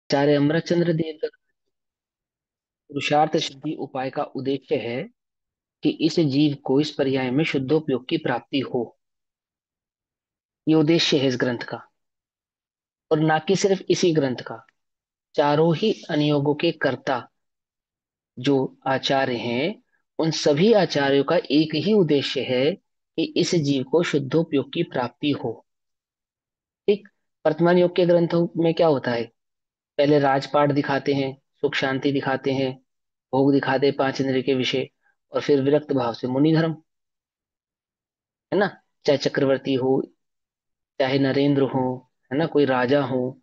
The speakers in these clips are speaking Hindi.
आचार्य अमरचंद्र देव का पुरुषार्थ सिद्धि उपाय का उद्देश्य है कि इस जीव को इस पर्याय में शुद्धोपयोग की प्राप्ति हो। ये उद्देश्य है इस ग्रंथ का। और ना कि सिर्फ इसी ग्रंथ का, चारों ही अनुयोगों के कर्ता जो आचार्य हैं, उन सभी आचार्यों का एक ही उद्देश्य है कि इस जीव को शुद्धोपयोग की प्राप्ति हो। ठीक। वर्तमान योग के ग्रंथों में क्या होता है? पहले राजपाट दिखाते हैं, सुख शांति दिखाते हैं, भोग दिखाते हैं, पांच इंद्रिय के विषय, और फिर विरक्त भाव से मुनि धर्म, है ना। चाहे चक्रवर्ती हो, चाहे नरेंद्र हो, है ना, कोई राजा हो,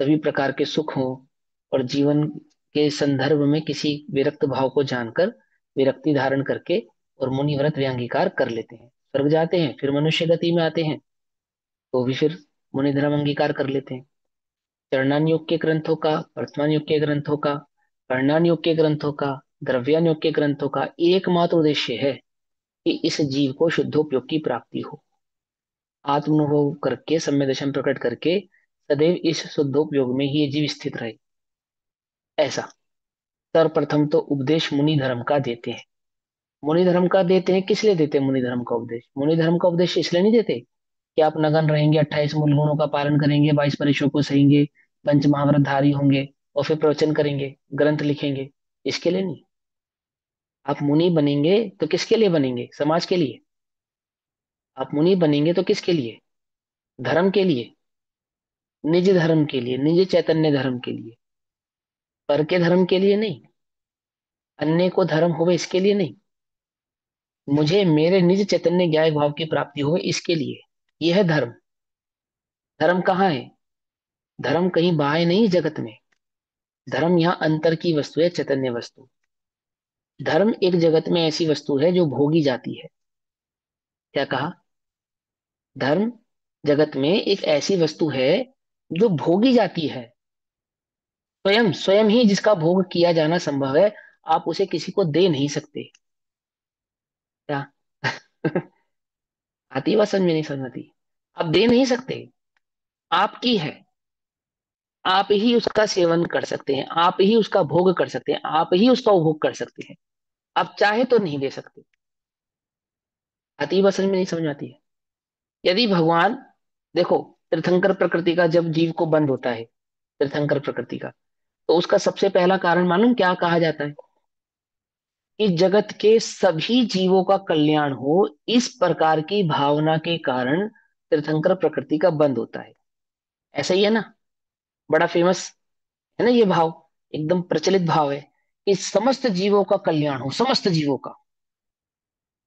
सभी प्रकार के सुख हो, और जीवन के संदर्भ में किसी विरक्त भाव को जानकर विरक्ति धारण करके और मुनि व्रत व्यंगीकार कर लेते हैं, स्वर्ग जाते हैं, फिर मनुष्य गति में आते हैं तो भी फिर मुनि धर्म अंगीकार कर लेते हैं। चरणान योग के ग्रंथों का, वर्तमान योग के ग्रंथों का, वर्णान योग के ग्रंथों का, द्रव्यान योग के ग्रंथों का एकमात्र उद्देश्य है कि इस जीव को शुद्धोपयोग की प्राप्ति हो। आत्मानुभव करके, सम्य दर्शन प्रकट करके सदैव इस शुद्धोपयोग में ही ये जीव स्थित रहे, ऐसा। सर्वप्रथम तो उपदेश मुनि धर्म का देते हैं। मुनि धर्म का देते हैं, किस लिए देते हैं मुनि धर्म का उपदेश? मुनि धर्म का उपदेश इसलिए नहीं देते कि आप नगन रहेंगे, 28 मूल गुणों का पालन करेंगे, 22 परीक्षों को सहेंगे, पंच महाव्रतधारी होंगे, और फिर प्रवचन करेंगे, ग्रंथ लिखेंगे। इसके लिए नहीं। आप मुनि बनेंगे तो किसके लिए बनेंगे? समाज के लिए। आप मुनि बनेंगे तो किसके लिए? धर्म के लिए, निज धर्म के लिए, निज चैतन्य धर्म के लिए, पर के धर्म के लिए नहीं, अन्य को धर्म होवे इसके लिए नहीं, मुझे मेरे निज चैतन्य ज्ञान भाव की प्राप्ति हो इसके लिए। यह है धर्म। धर्म कहाँ है? धर्म कहीं बाहर नहीं जगत में। धर्म यहाँ अंतर की वस्तु है, चैतन्य वस्तु। धर्म एक जगत में ऐसी वस्तु है जो भोगी जाती है। क्या कहा? धर्म जगत में एक ऐसी वस्तु है जो भोगी जाती है। स्वयं स्वयं ही जिसका भोग किया जाना संभव है, आप उसे किसी को दे नहीं सकते। क्या? आती बात समझ में? नहीं समझ आती? आप दे नहीं सकते। आपकी है। आप ही उसका सेवन कर सकते हैं, आप ही उसका भोग कर सकते हैं, आप ही उसका उपभोग कर सकते हैं। आप चाहे तो नहीं दे सकते। आती बात समझ में? नहीं समझ आती है? यदि भगवान, देखो, तीर्थंकर प्रकृति का जब जीव को बंध होता है, तीर्थंकर प्रकृति का, तो उसका सबसे पहला कारण मालूम क्या कहा जाता है? कि जगत के सभी जीवों का कल्याण हो, इस प्रकार की भावना के कारण तीर्थंकर प्रकृति का बंद होता है। ऐसा ही है ना? बड़ा फेमस है ना ये भाव, एकदम प्रचलित भाव है कि समस्त जीवों का कल्याण हो, समस्त जीवों का।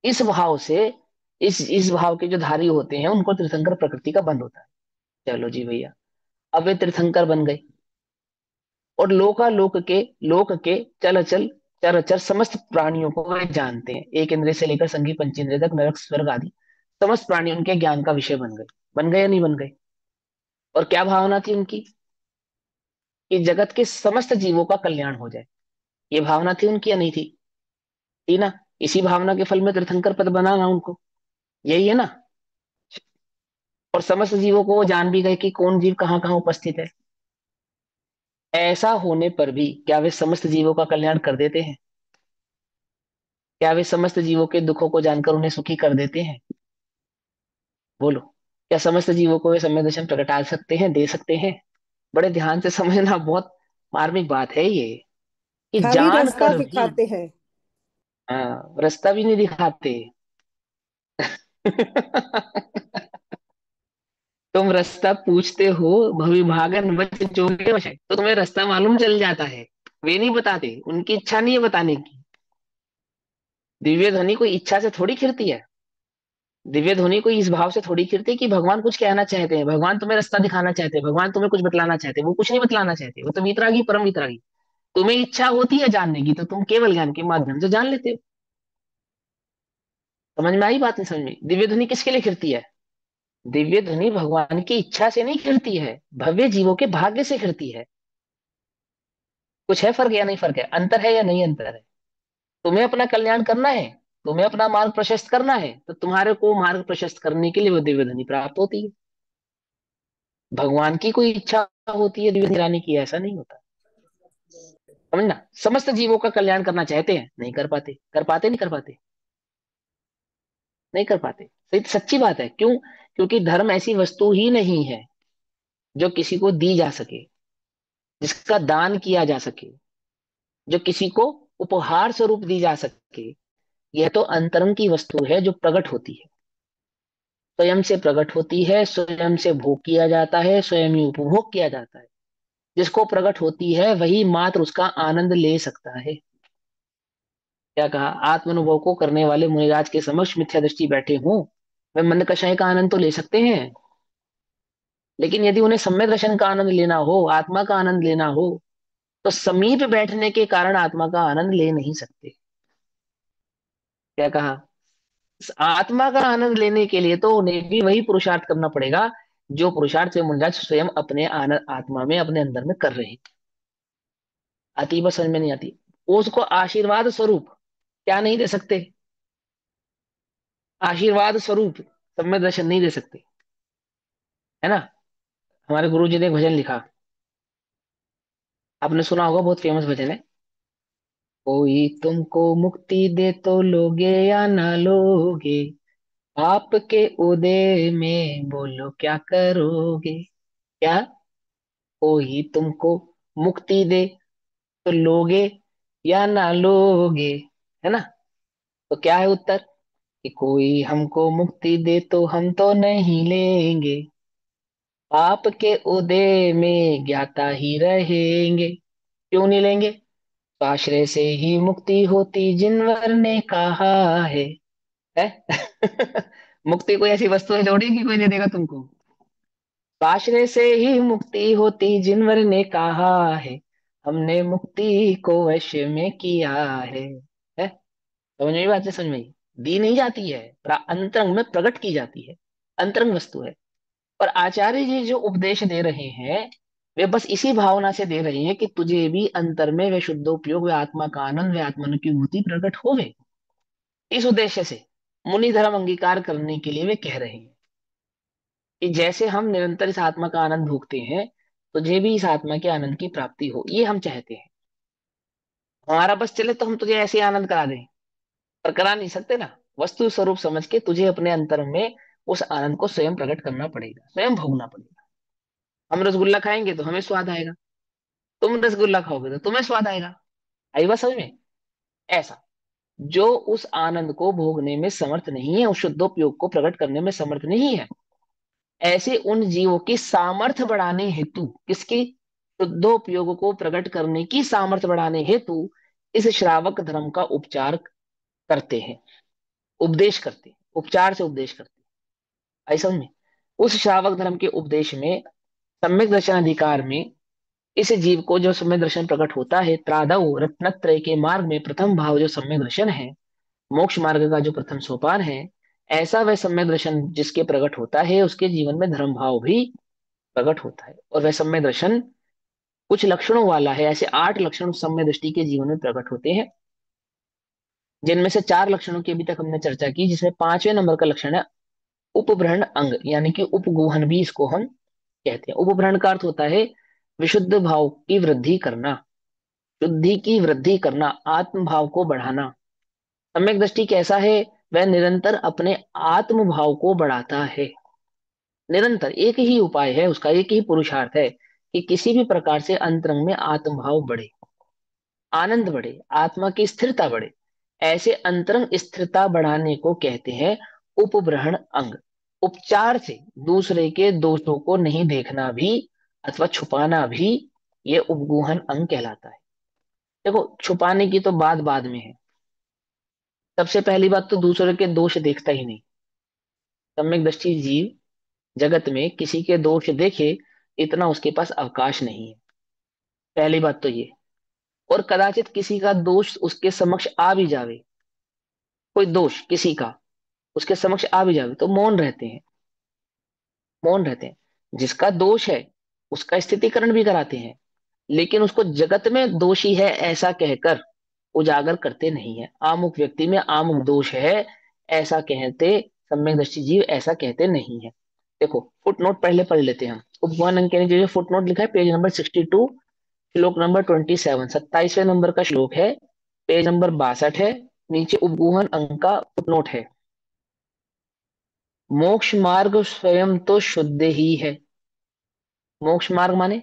इस भाव से, इस भाव के जो धारी होते हैं उनको तीर्थंकर प्रकृति का बंद होता है। चलो जी भैया, अब वे तीर्थंकर बन गए, और लोक के चल अचल चर अचर समस्त प्राणियों को वे जानते हैं, एक इंद्रिय से लेकर संघी पंचेंद्रिय तक, नरक स्वर्ग आदि समस्त प्राणी उनके ज्ञान का विषय बन गए। बन गए या नहीं बन गए? और क्या भावना थी उनकी? कि जगत के समस्त जीवों का कल्याण हो जाए। ये भावना थी उनकी या नहीं थी? थी ना। इसी भावना के फल में तीर्थंकर पद बना ना उनको। यही है ना। और समस्त जीवों को वो जान भी गए कि कौन जीव कहाँ कहाँ उपस्थित है। ऐसा होने पर भी क्या वे समस्त जीवों का कल्याण कर देते हैं? क्या वे समस्त जीवों के दुखों को जानकर उन्हें सुखी कर देते हैं? बोलो। क्या समस्त जीवों को वे संवेदन प्रगटा सकते हैं, दे सकते हैं? बड़े ध्यान से समझना, बहुत मार्मिक बात है ये। कि खाली जान रास्ता कर भी, दिखाते हैं। हाँ, रास्ता भी नहीं दिखाते। तुम रास्ता पूछते हो, भविभागन वच जोगे वश है, तो तुम्हें रास्ता मालूम चल जाता है। वे नहीं बताते, उनकी इच्छा नहीं है बताने की। दिव्य ध्वनि कोई इच्छा से थोड़ी खिलती है। दिव्य ध्वनि कोई इस भाव से थोड़ी खिलती है कि भगवान कुछ कहना चाहते हैं, भगवान तुम्हें रास्ता दिखाना चाहते हैं, भगवान तुम्हें कुछ बतलाना चाहते हैं। वो कुछ नहीं बतलाना चाहते, वो तो वीतरागी, परम वीतरागी। तुम्हें इच्छा होती है जानने की, तो तुम केवल ज्ञान के माध्यम से जान लेते हो। समझ में आई बात? नहीं समझ में? दिव्य ध्वनि किसके लिए खिलती है? दिव्य ध्वनि भगवान की इच्छा से नहीं खिलती है, भव्य जीवों के भाग्य से खिलती है। कुछ है फर्क या नहीं फर्क है? अंतर है या नहीं अंतर है? तुम्हें अपना कल्याण करना है, तुम्हें अपना मार्ग प्रशस्त करना है, तो तुम्हारे को मार्ग प्रशस्त करने के लिए वो दिव्य ध्वनि प्राप्त होती है। भगवान की कोई इच्छा होती है दिव्य निगरानी की, ऐसा नहीं होता। समझना, समस्त जीवों का कल्याण करना चाहते हैं, नहीं कर पाते, कर पाते नहीं कर पाते, नहीं कर पाते। सही, सच्ची बात है। क्यों? क्योंकि धर्म ऐसी वस्तु ही नहीं है जो किसी को दी जा सके, जिसका दान किया जा सके, जो किसी को उपहार स्वरूप दी जा सके। यह तो अंतरंग की वस्तु है जो प्रकट होती है, स्वयं से प्रकट होती है, स्वयं से भोग किया जाता है, स्वयं ही उपभोग किया जाता है। जिसको प्रकट होती है वही मात्र उसका आनंद ले सकता है। क्या कहा? आत्मानुभव को करने वाले मुनिराज के समक्ष मिथ्या दृष्टि बैठे हों, वे मन कषाय का आनंद तो ले सकते हैं, लेकिन यदि उन्हें सम्यक दर्शन का आनंद लेना हो, आत्मा का आनंद लेना हो, तो समीप बैठने के कारण आत्मा का आनंद ले नहीं सकते। क्या कहा? इस आत्मा का आनंद लेने के लिए तो उन्हें भी वही पुरुषार्थ करना पड़ेगा जो पुरुषार्थ से मुनिराज स्वयं अपने आनंद आत्मा में, अपने अंदर में कर रहे हैं। आती बस समझ में नहीं आती। वो उसको आशीर्वाद स्वरूप क्या नहीं दे सकते? आशीर्वाद स्वरूप सम्यक दर्शन नहीं दे सकते, है ना। हमारे गुरु जी ने एक भजन लिखा, आपने सुना होगा, बहुत फेमस भजन है। कोई तुमको मुक्ति दे तो लोगे या ना लोगे, आपके उदय में बोलो क्या करोगे। क्या? कोई तुमको मुक्ति दे तो लोगे या ना लोगे, है ना। तो क्या है उत्तर? कि कोई हमको मुक्ति दे तो हम तो नहीं लेंगे, आपके उदय में ज्ञाता ही रहेंगे। क्यों नहीं लेंगे? तो आश्रय से ही मुक्ति होती जिनवर ने कहा है? मुक्ति कोई ऐसी वस्तु है थोड़ी कि कोई दे देगा तुमको। तो आश्रय से ही मुक्ति होती जिनवर ने कहा है, हमने मुक्ति को वश में किया है? समझ में बात है? समझ में आई? दी नहीं जाती है, अंतरंग में प्रकट की जाती है, अंतरंग वस्तु है। और आचार्य जी जो उपदेश दे रहे हैं, वे बस इसी भावना से दे रहे हैं कि तुझे भी अंतर में वे शुद्ध उपयोग, वे आत्मा का आनंद, वे आत्मन की भूति प्रकट होवे। इस उद्देश्य से मुनि धर्म अंगीकार करने के लिए वे कह रहे हैं कि जैसे हम निरंतर इस आत्मा का आनंद भोगते हैं, तुझे भी इस आत्मा के आनंद की प्राप्ति हो, ये हम चाहते हैं। हमारा बस चले तो हम तुझे ऐसे ही आनंद करा दें, पर करा नहीं सकते ना। वस्तु स्वरूप समझ के तुझे अपने अंतर में उस आनंद को स्वयं प्रकट करना पड़ेगा, स्वयं भोगना पड़ेगा। हम रसगुल्ला खाएंगे तो हमें स्वाद आएगा, तुम रसगुल्ला खाओगे तो तुम्हें स्वाद आएगा। आई बात समझ में? ऐसा, जो उस आनंद को भोगने में समर्थ नहीं है, उस शुद्धोपयोग को प्रकट करने में समर्थ नहीं है, ऐसे उन जीवों की सामर्थ्य बढ़ाने हेतु, किसकी? शुद्धोपयोग को प्रकट करने की सामर्थ्य बढ़ाने हेतु इस श्रावक धर्म का उपचार करते हैं, उपदेश करते हैं, उपचार से उपदेश करते हैं। ऐसा में उस श्रावक धर्म के उपदेश में, सम्यक दर्शन अधिकार में, इस जीव को जो सम्यक दर्शन प्रकट होता है, त्रादौ रत्नत्रय के मार्ग में प्रथम भाव जो सम्यक दर्शन है, मोक्ष मार्ग का जो प्रथम सोपान है, ऐसा वह सम्यक दर्शन जिसके प्रकट होता है, उसके जीवन में धर्म भाव भी प्रकट होता है। और वह सम्यक दर्शन कुछ लक्षणों वाला है, ऐसे 8 लक्षण उस सम्यक दृष्टि के जीवन में प्रकट होते हैं, जिनमें से 4 लक्षणों की अभी तक हमने चर्चा की, जिसमें 5वें नंबर का लक्षण है उपभ्रहण अंग, यानी कि उपगोहन भी इसको हम कहते हैं। उपभ्रहण का अर्थ होता है विशुद्ध भाव की वृद्धि करना, शुद्धि की वृद्धि करना, आत्म भाव को बढ़ाना। सम्यक दृष्टि कैसा है? वह निरंतर अपने आत्म भाव को बढ़ाता है। निरंतर एक ही उपाय है उसका, एक ही पुरुषार्थ है कि किसी भी प्रकार से अंतरंग में आत्म भाव बढ़े, आनंद बढ़े, आत्मा की स्थिरता बढ़े। ऐसे अंतरंग स्थिरता बढ़ाने को कहते हैं उपब्रहण अंग। उपचार से दूसरे के दोषों को नहीं देखना भी अथवा छुपाना भी, ये उपगूहन अंग कहलाता है। देखो, छुपाने की तो बात बाद में है। सबसे पहली बात तो दूसरे के दोष देखता ही नहीं। सम्यक दृष्टि जीव जगत में किसी के दोष देखे, इतना उसके पास अवकाश नहीं है। पहली बात तो ये। और कदाचित किसी का दोष उसके समक्ष आ भी जावे, कोई दोष किसी का उसके समक्ष आ भी जावे, तो मौन रहते हैं, मौन रहते हैं। जिसका दोष है उसका स्थितिकरण भी कराते हैं, लेकिन उसको जगत में दोषी है ऐसा कहकर उजागर करते नहीं है। आमुक व्यक्ति में आमुक दोष है ऐसा कहते सम्यक दृष्टि जीव ऐसा कहते नहीं है। देखो फुटनोट पहले पढ़ लेते हैं हम। उपवन अंक के नीचे जो फुटनोट लिखा है, पेज नंबर 62, श्लोक नंबर 27, 27वें नंबर का श्लोक है, पेज नंबर 62 है। नीचे उपगुहन अंक का फुटनोट है। मोक्ष मार्ग स्वयं तो शुद्ध ही है। मोक्ष मार्ग माने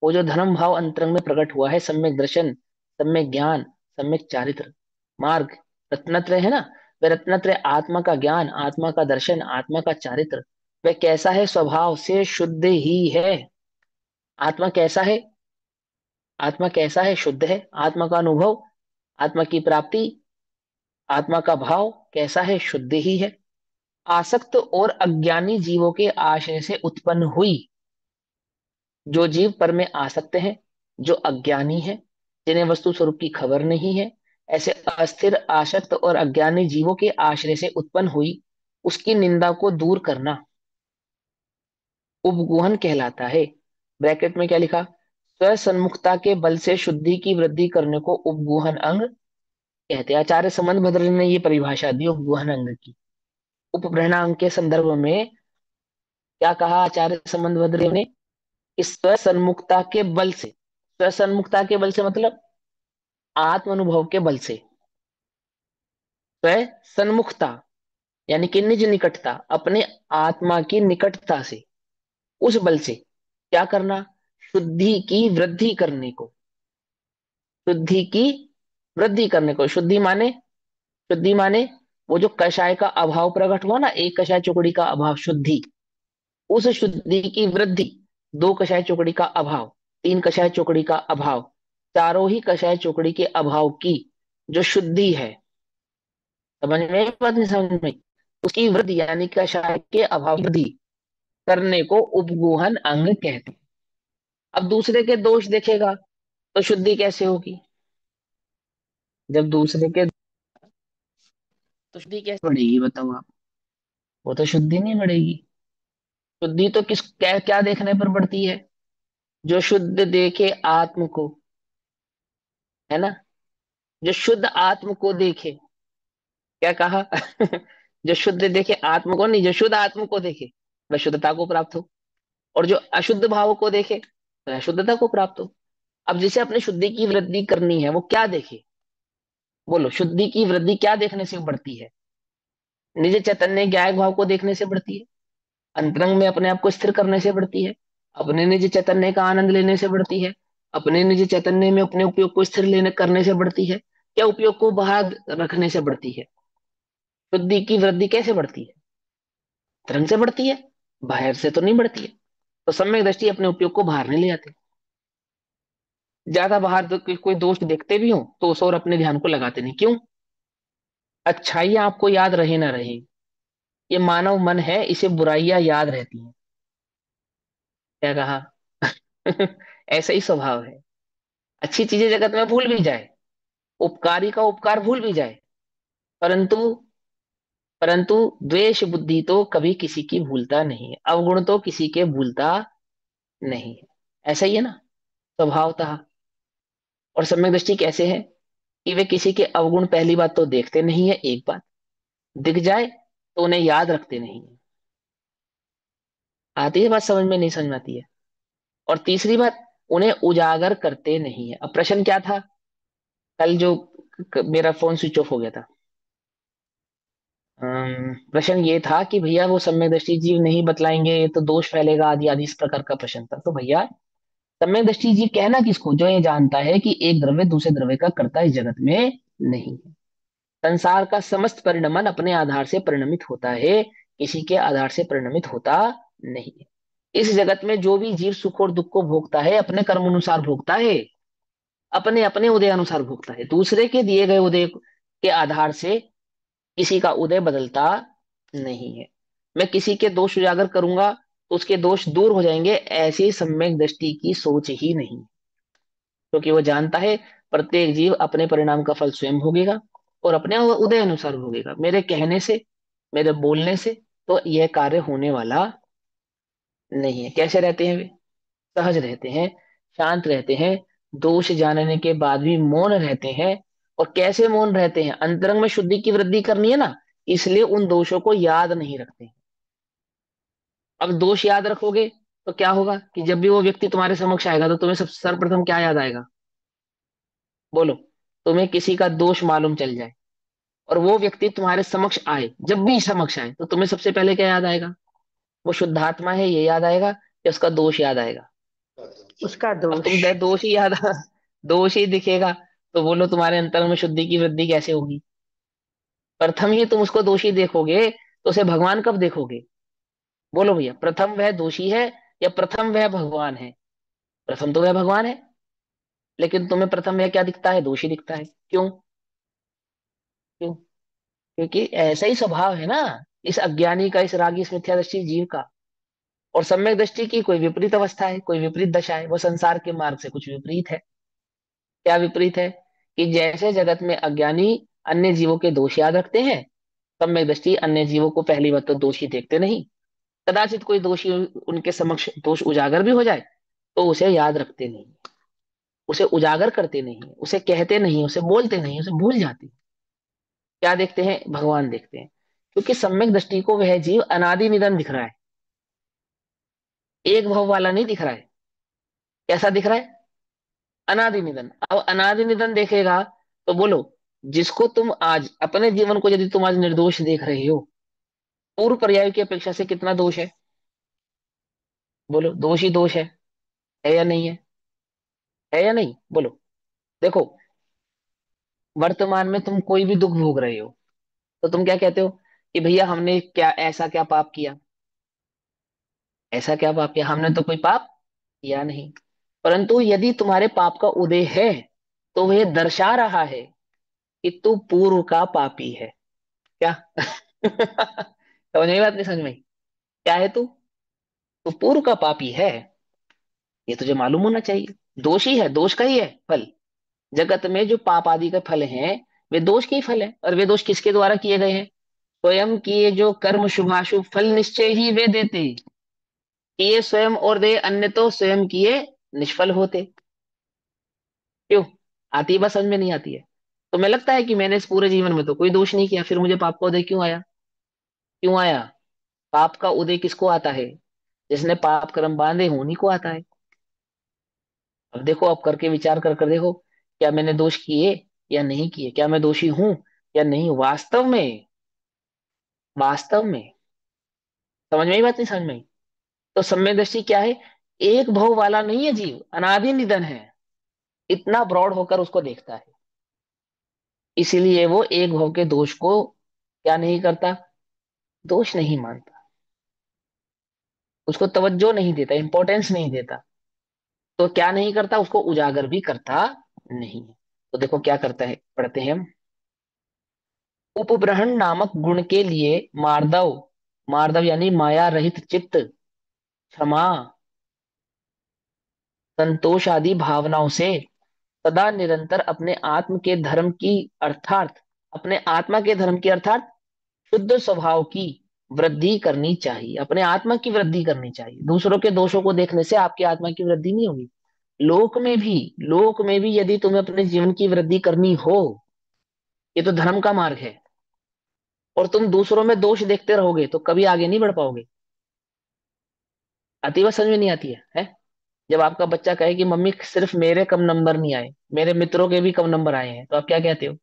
वो जो धर्म भाव अंतरंग में प्रकट हुआ है, सम्यक दर्शन, सम्यक ज्ञान, सम्यक चारित्र। मार्ग रत्नत्रय है ना, वह रत्नत्रय आत्मा का ज्ञान, आत्मा का दर्शन, आत्मा का चारित्र, वह कैसा है? स्वभाव से शुद्ध ही है। आत्मा कैसा है? आत्मा कैसा है? शुद्ध है। आत्मा का अनुभव, आत्मा की प्राप्ति, आत्मा का भाव कैसा है? शुद्ध ही है। आसक्त और अज्ञानी जीवों के आश्रय से उत्पन्न हुई, जो जीव पर में आसक्त हैं, जो अज्ञानी है, जिन्हें वस्तु स्वरूप की खबर नहीं है, ऐसे अस्थिर, आसक्त और अज्ञानी जीवों के आश्रय से उत्पन्न हुई उसकी निंदा को दूर करना उपगुहन कहलाता है। ब्रैकेट में क्या लिखा? स्व सन्मुखता के बल से शुद्धि की वृद्धि करने को उपगुहन अंग कहते हैं। आचार्य समंत भद्र ने ये परिभाषा दी उपगुहन अंग की। उपब्रहणा अंग के संदर्भ में क्या कहा आचार्य समंत भद्र ने? कि स्व सन्मुखता के बल से, स्व सन्मुखता के बल से मतलब आत्म अनुभव के बल से, स्व सन्मुखता यानी कि निज निकटता, अपने आत्मा की निकटता से, उस बल से क्या करना? शुद्धि की वृद्धि करने को। शुद्धि की वृद्धि करने को। शुद्धि माने वो जो कषाय का अभाव प्रकट हुआ ना, एक कषाय चुकड़ी का अभाव, शुद्धि, उस शुद्धि की वृद्धि। दो कषाय चुकड़ी का अभाव, तीन कषाय चुकड़ी का अभाव, चारों ही कषाय चुकड़ी के अभाव की जो शुद्धि है, समझ में आई बात नहीं समझ में आई? उसकी वृद्धि यानी कषाय के अभाव की वृद्धि करने को उपगुहन अंग कहते हैं। अब दूसरे के दोष देखेगा तो शुद्धि कैसे होगी? जब दूसरे के, तो शुद्धि कैसे बढ़ेगी बताओ आप? वो तो शुद्धि नहीं बढ़ेगी। शुद्धि तो किस क्या क्या देखने पर बढ़ती है? जो शुद्ध देखे आत्म को, है ना, जो शुद्ध आत्म को देखे। क्या कहा? जो शुद्ध देखे आत्म को नहीं, जो शुद्ध आत्म को देखे वह शुद्धता को प्राप्त हो, और जो अशुद्ध भाव को देखे वह अशुद्धता को प्राप्त हो। अब जिसे अपनी शुद्धि की वृद्धि करनी है वो क्या देखे? बोलो, शुद्धि की वृद्धि क्या देखने से बढ़ती है? निज चैतन्य ज्ञायक भाव को देखने से बढ़ती है, अंतरंग में अपने आप को स्थिर करने से बढ़ती है, अपने निज चैतन्य का आनंद लेने से बढ़ती है, अपने निज चैतन्य में अपने उपयोग को स्थिर लेने करने से बढ़ती है, क्या उपयोग को बाहर रखने से बढ़ती है? शुद्धि की वृद्धि कैसे बढ़ती है? अंतरंग से बढ़ती है, बाहर से तो नहीं बढ़ती है। तो सम्यक दृष्टि अपने उपयोग को बाहर नहीं ले जाते। ज्यादा बाहर तो कोई दोष देखते भी हो तो उस और अपने ध्यान को लगाते नहीं। क्यों? अच्छाइयां आपको याद रहे ना रहे, ये मानव मन है, इसे बुराइयां याद रहती हैं। क्या कहा? ऐसा ही स्वभाव है। अच्छी चीजें जगत में भूल भी जाए, उपकारी का उपकार भूल भी जाए, परंतु परंतु द्वेष बुद्धि तो कभी किसी की भूलता नहीं है, अवगुण तो किसी के भूलता नहीं है। ऐसा ही है ना स्वभावतः। और सम्यक दृष्टि कैसे है? कि वे किसी के अवगुण पहली बात तो देखते नहीं है, एक बात, दिख जाए तो उन्हें याद रखते नहीं है। आती है बात समझ में? नहीं समझ में आती है? और तीसरी बात, उन्हें उजागर करते नहीं है। अब प्रश्न क्या था कल जो मेरा फोन स्विच ऑफ हो गया था? प्रश्न ये था कि भैया वो सम्यक दृष्टि जीव नहीं बतलाएंगे तो दोष फैलेगा, आदि आदि इस प्रकार का प्रश्न था। तो भैया सम्यक दृष्टि जीव कहना किसको? जो ये जानता है कि एक द्रव्य दूसरे द्रव्य का कर्ता इस जगत में नहीं है। संसार का समस्त परिणमन अपने आधार से परिणमित होता है, किसी के आधार से परिणमित होता नहीं है। इस जगत में जो भी जीव सुख और दुख को भोगता है अपने कर्म अनुसार भोगता है, अपने अपने उदय अनुसार भोगता है। दूसरे के दिए गए उदय के आधार से किसी का उदय बदलता नहीं है। मैं किसी के दोष उजागर करूंगा तो उसके दोष दूर हो जाएंगे, ऐसी सम्यक दृष्टि की सोच ही नहीं। क्योंकि वो जानता है प्रत्येक जीव अपने परिणाम का फल स्वयं भोगेगा और अपने उदय अनुसार भोगेगा। मेरे कहने से, मेरे बोलने से तो यह कार्य होने वाला नहीं है। कैसे रहते हैं वे? सहज रहते हैं, शांत रहते हैं, दोष जानने के बाद भी मौन रहते हैं। और कैसे मौन रहते हैं? अंतरंग में शुद्धि की वृद्धि करनी है ना, इसलिए उन दोषों को याद नहीं रखते। अब दोष याद रखोगे तो क्या होगा कि जब भी वो व्यक्ति तुम्हारे समक्ष आएगा तो तुम्हें सब सर्वप्रथम क्या याद आएगा? बोलो। तुम्हें किसी का दोष मालूम चल जाए और वो व्यक्ति तुम्हारे समक्ष आए, जब भी समक्ष आए तो तुम्हें सबसे पहले क्या याद आएगा? वो शुद्धात्मा है ये याद आएगा या उसका दोष याद आएगा? उसका अब दोष। दोष ही याद दोष ही दिखेगा तो बोलो तुम्हारे अंतर में शुद्धि की वृद्धि कैसे होगी? प्रथम ही तुम उसको दोषी देखोगे तो उसे भगवान कब देखोगे? बोलो भैया, प्रथम वह दोषी है या प्रथम वह भगवान है? प्रथम तो वह भगवान है, लेकिन तुम्हें प्रथम वह क्या दिखता है? दोषी दिखता है। क्यों? क्यों? क्योंकि ऐसा ही स्वभाव है ना इस अज्ञानी का, इस रागी, इस मिथ्यादृष्टि जीव का। और सम्यक दृष्टि की कोई विपरीत अवस्था है, कोई विपरीत दशा है, वो संसार के मार्ग से कुछ विपरीत है। क्या विपरीत है? कि जैसे जगत में अज्ञानी अन्य जीवों के दोष याद रखते हैं, सम्यक दृष्टि अन्य जीवों को पहली बात तो दोषी देखते नहीं। कदाचित कोई दोषी उनके समक्ष दोष उजागर भी हो जाए तो उसे याद रखते नहीं, उसे उजागर करते नहीं, उसे कहते नहीं, उसे बोलते नहीं, उसे भूल जाते हैं। क्या देखते हैं? भगवान देखते हैं। क्योंकि सम्यक दृष्टि को वह जीव अनादि निधन दिख रहा है, एक भव वाला नहीं दिख रहा है। कैसा दिख रहा है? अनादि निधन। अब अनादि निधन देखेगा तो बोलो, जिसको तुम आज अपने जीवन को यदि तुम आज निर्दोष देख रहे हो, पूर्व पर्याय की अपेक्षा से कितना दोष है? बोलो, दोष ही दोष है या नहीं है? है या नहीं? बोलो। देखो, वर्तमान में तुम कोई भी दुख भोग रहे हो तो तुम क्या कहते हो कि भैया हमने क्या ऐसा क्या पाप किया? ऐसा क्या पाप किया? हमने तो कोई पाप किया नहीं। परंतु यदि तुम्हारे पाप का उदय है तो वह दर्शा रहा है कि तू पूर्व का पापी है। क्या? समझ में बात नहीं? समझ में? क्या है तू? तू पूर्व का पापी है, ये तुझे मालूम होना चाहिए। दोषी है, दोष का ही है फल। जगत में जो पाप आदि के फल हैं वे दोष के ही फल हैं, और वे दोष किसके द्वारा किए गए हैं? स्वयं किए जो कर्म शुभाशुभ फल निश्चय ही वे देते। किए स्वयं और दे अन्य तो स्वयं किए निष्फल होते। क्यों? आती है बात? समझ में नहीं आती है? तो मैं लगता है कि मैंने इस पूरे जीवन में तो कोई दोष नहीं किया, फिर मुझे पाप का उदय क्यों आया? क्यों आया? पाप का उदय किसको आता है? जिसने पाप कर्म बांधे हों उन्हीं को आता है। अब देखो, अब करके विचार कर कर देखो, क्या मैंने दोष किए या नहीं किए? क्या मैं दोषी हूं या नहीं? वास्तव में, वास्तव में समझ में ही बात नहीं? समझ में ही? तो सम्यक दृष्टि क्या है? एक भव वाला नहीं है जीव, अनादि निधन है। इतना ब्रॉड होकर उसको देखता है। इसीलिए वो एक भव के दोष को क्या नहीं करता? दोष नहीं मानता, उसको तवज्जो नहीं देता, इंपॉर्टेंस नहीं देता। तो क्या नहीं करता? उसको उजागर भी करता नहीं है। तो देखो क्या करता है, पढ़ते हैं हम। उपब्रहण नामक गुण के लिए मार्दव, मार्दव यानी माया रहित चित्त, क्षमा, संतोष आदि भावनाओं से सदा निरंतर अपने आत्म के धर्म की, अर्थात अपने आत्मा के धर्म की, अर्थात शुद्ध स्वभाव की वृद्धि करनी चाहिए। अपने आत्मा की वृद्धि करनी चाहिए। दूसरों के दोषों को देखने से आपकी आत्मा की वृद्धि नहीं होगी। लोक में भी, लोक में भी यदि तुम्हें अपने जीवन की वृद्धि करनी हो, ये तो धर्म का मार्ग है, और तुम दूसरों में दोष देखते रहोगे तो कभी आगे नहीं बढ़ पाओगे। आती बात? समझ में नहीं आती है? जब आपका बच्चा कहे कि मम्मी सिर्फ मेरे कम नंबर नहीं आए, मेरे मित्रों के भी कम नंबर आए हैं, तो आप क्या कहते हो?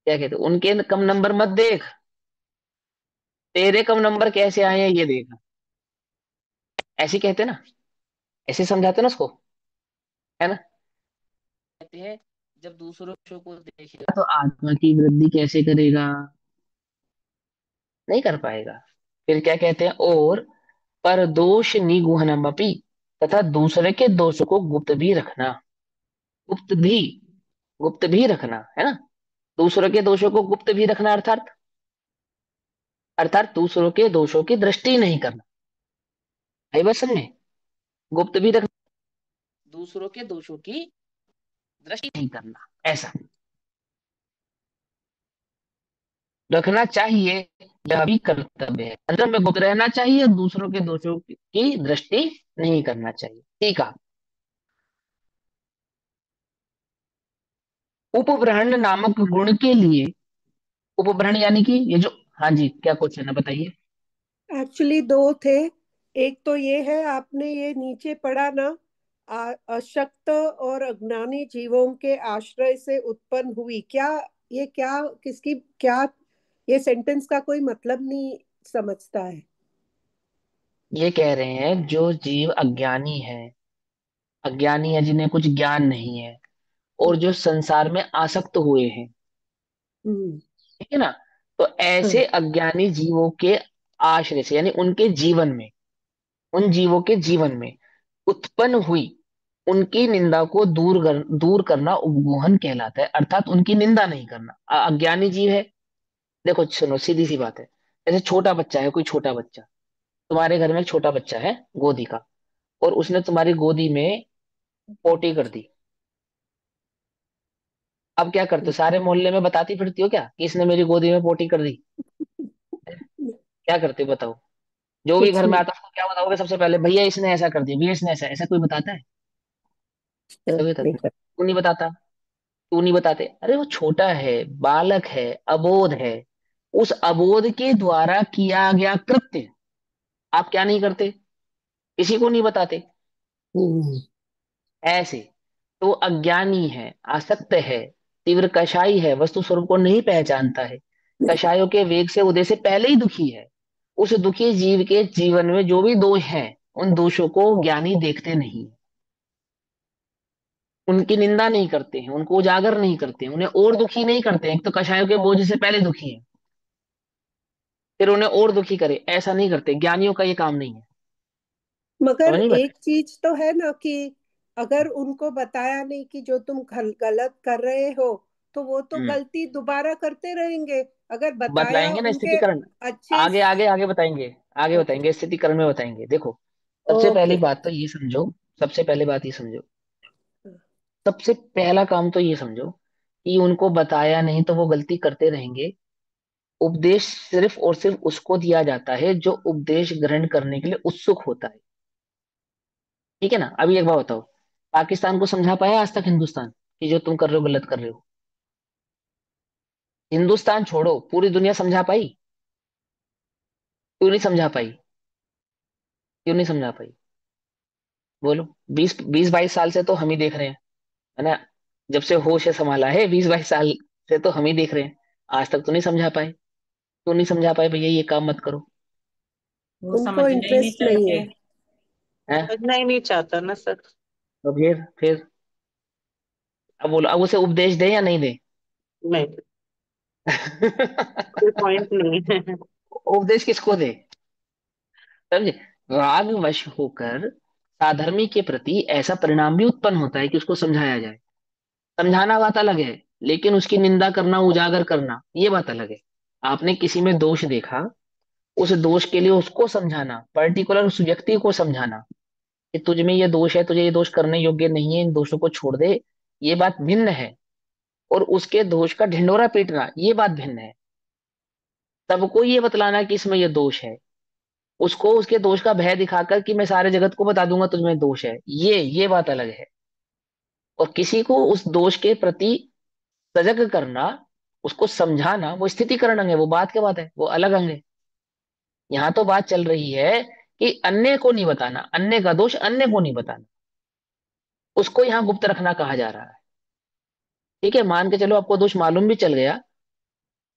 क्या कहते हो? उनके कम नंबर मत देख, तेरे कम नंबर कैसे आए हैं ये देख। ऐसे ही कहते ना, ऐसे समझाते ना उसको, है ना? कहते हैं जब दूसरों को देखेगा तो आत्मा की वृद्धि कैसे करेगा? नहीं कर पाएगा। फिर क्या कहते हैं? और पर दोष निगुहनमपि, तथा दूसरे के दोषों को गुप्त भी रखना। गुप्त भी, गुप्त भी रखना है ना? दूसरों के दोषों को गुप्त भी रखना, अर्थात, अर्थात दूसरों के दोषों की दृष्टि नहीं करना। है बस में, गुप्त भी रखना, दूसरों के दोषों की दृष्टि नहीं करना, ऐसा रखना चाहिए। यह भी कर्तव्य है। अंदर में गुप्त रहना चाहिए, दूसरों के दोषों की दृष्टि नहीं करना चाहिए। ठीक है। उपब्रहण नामक गुण के लिए, उपब्रहण यानी कि ये जो, हाँ जी, क्या क्वेश्चन है बताइए? एक्चुअली दो थे। एक तो ये है, आपने ये नीचे पढ़ा ना, अशक्त और अज्ञानी जीवों के आश्रय से उत्पन्न हुई, क्या ये क्या किसकी क्या, ये सेंटेंस का कोई मतलब नहीं समझता है। ये कह रहे हैं जो जीव अज्ञानी है, अज्ञानी है जिन्हें कुछ ज्ञान नहीं है, और जो संसार में आसक्त हुए हैं, हम्म। ठीक है ना, तो हाँ। ऐसे अज्ञानी जीवों के आश्रय से, यानी उनके जीवन में, उन जीवों के जीवन में उत्पन्न हुई उनकी निंदा को दूर करना उपगोहन कहलाता है, अर्थात उनकी निंदा नहीं करना। अज्ञानी जीव है, देखो सुनो सीधी सी बात है। जैसे छोटा बच्चा है, कोई छोटा बच्चा, तुम्हारे घर में एक छोटा बच्चा है गोदी का, और उसने तुम्हारी गोदी में पोटी कर दी। अब क्या करते हो, सारे मोहल्ले में बताती फिरती हो क्या कि इसने मेरी गोदी में पोटी कर दी? क्या करते हो बताओ? जो भी कुछ घर में नहीं। आता है उसको क्या बताओगे सबसे पहले? भैया इसने ऐसा कर दिया, भैया इसने ऐसा, ऐसा कोई बताता है? हाँ, कभी बताते नहीं हैं? कर। क्यों नहीं बताता? क्यों नहीं बताते? अरे वो छोटा है, बालक है, अबोध है, उस अबोध के द्वारा किया गया कृत्य आप क्या नहीं करते, किसी को नहीं बताते? हम्म। ऐसे तो अज्ञानी है, आसक्त है, तीव्र कषाई है, वस्तु स्वरूप को नहीं पहचानता है, कषायों के वेग से उदय से पहले ही दुखी है। उस दुखी जीव के जीवन में जो भी दोष हैं, उन दोषों को ज्ञानी देखते नहीं, उनकी निंदा नहीं करते हैं, उनको उजागर नहीं करते हैं, उन्हें और दुखी नहीं करते हैं। एक तो कषायों के बोझ से पहले दुखी है, फिर उन्हें और दुखी करे, ऐसा नहीं करते। ज्ञानियों का ये काम नहीं है। मगर समझ नहीं एक पाते? चीज तो है ना कि अगर उनको बताया नहीं कि जो तुम गलत कर रहे हो, तो वो तो हम्म। गलती दोबारा करते रहेंगे। अगर बताया बतलाएंगे ना उनके स्थितिकरण, अच्छे आगे आगे आगे बताएंगे, आगे ओके। बताएंगे स्थितिकरण में बताएंगे। देखो, सबसे पहली ओके। बात तो ये समझो, सबसे पहले बात ये समझो, सबसे पहला काम तो ये समझो कि उनको बताया नहीं तो वो गलती करते रहेंगे। उपदेश सिर्फ और सिर्फ उसको दिया जाता है जो उपदेश ग्रहण करने के लिए उत्सुक होता है। ठीक है ना? अभी एक बात बताओ, पाकिस्तान को समझा पाया आज तक हिंदुस्तान कि जो तुम कर रहे हो गलत कर रहे हो? हिंदुस्तान छोड़ो, पूरी दुनिया समझा पाई? क्यों नहीं समझा पाई? क्यों नहीं समझा पाई? बोलो। 20 20 22 साल से तो हम ही देख रहे हैं, है ना? जब से होश है संभाला है 20 22 साल से तो हम ही देख रहे हैं। आज तक तो नहीं समझा पाए। क्यों नहीं समझा पाए भैया ये काम मत करो? वो उनको समझना ही नहीं इंटरेस्ट नहीं चाहते। है। है? समझना ही नहीं चाहता ना सर। तो फिर अब बोलो, अब उसे उपदेश दे या नहीं दे? नहीं, कोई पॉइंट नहीं है। उपदेश किसको दे? समझे? राग वश होकर साधर्मी के प्रति ऐसा परिणाम भी उत्पन्न होता है कि उसको समझाया जाए। समझाना बात अलग है, लेकिन उसकी निंदा करना, उजागर करना, ये बात अलग है। आपने किसी में दोष देखा, उस दोष के लिए उसको समझाना, पर्टिकुलर उस व्यक्ति को समझाना कि तुझ में ये दोष है, तुझे ये दोष करने योग्य नहीं है, इन दोषों को छोड़ दे, ये बात भिन्न है। और उसके दोष का ढिंडोरा पीटना, ये बात भिन्न है। सबको ये बतलाना कि इसमें ये दोष है, उसको उसके दोष का भय दिखाकर कि मैं सारे जगत को बता दूंगा तुझमें दोष है, ये बात अलग है। और किसी को उस दोष के प्रति सजग करना, उसको समझाना, वो स्थितिकरण अंग है, वो बात क्या बात है, वो अलग अंग है। यहाँ तो बात चल रही है कि अन्य को नहीं बताना, अन्य का दोष अन्य को नहीं बताना, उसको यहाँ गुप्त रखना कहा जा रहा है। ठीक है, मान के चलो आपको दोष मालूम भी चल गया,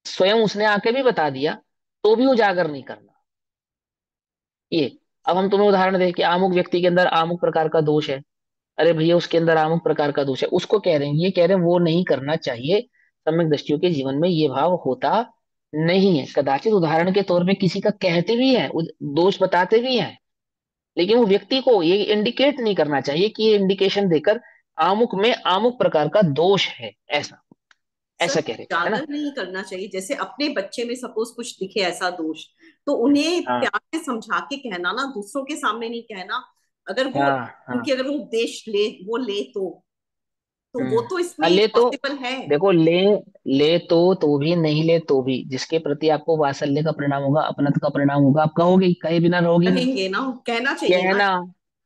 स्वयं उसने आके भी बता दिया, तो भी उजागर नहीं करना। ये, अब हम तुम्हें उदाहरण दें कि अमुक व्यक्ति के अंदर अमुक प्रकार का दोष है, अरे भैया उसके अंदर अमुक प्रकार का दोष है, उसको कह रहे हैं, ये कह रहे हैं वो नहीं करना चाहिए। सम्यक दृष्टियों के जीवन में ये भाव होता नहीं है। कदाचित उदाहरण के तौर पे किसी का कहते भी है, दोष बताते भी हैं, लेकिन वो व्यक्ति को ये इंडिकेट नहीं करना चाहिए कि ये इंडिकेशन देकर आमुक में आमुक प्रकार का दोष है, ऐसा सर ऐसा कह रहे है ना? उजागर नहीं करना चाहिए। जैसे अपने बच्चे में सपोज कुछ दिखे ऐसा दोष, तो उन्हें हाँ प्यार से समझा के कहना ना, दूसरों के सामने नहीं कहना। अगर वो, हाँ हाँ। क्योंकि अगर वो उपदेश ले, वो ले तो वो तो इसमें ले तो, पॉसिबल है। देखो ले तो भी, नहीं ले तो भी, जिसके प्रति आपको वात्सल्य का परिणाम होगा, अपनत्व का परिणाम होगा, आप कहोगे, कहे बिना रहोगे नहीं? कहेंगे ना, कहना चाहिए ना। कहना,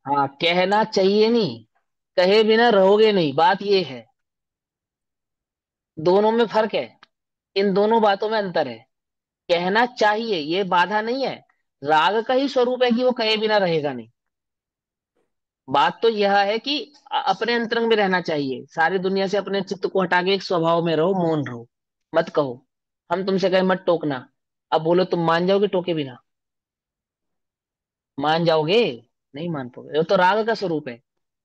हाँ कहना चाहिए नहीं, कहे बिना रहोगे नहीं, बात ये है। दोनों में फर्क है, इन दोनों बातों में अंतर है। कहना चाहिए ये बाधा नहीं है, राग का ही स्वरूप है कि वो कहे बिना रहेगा नहीं। बात तो यह है कि अपने अंतरंग में रहना चाहिए, सारी दुनिया से अपने चित्त को हटा के एक स्वभाव में रहो, मौन रहो, मत कहो। हम तुमसे कहे मत टोकना, अब बोलो तुम मान जाओगे टोके बिना? मान जाओगे? नहीं मान पाओगे। वो तो राग का स्वरूप है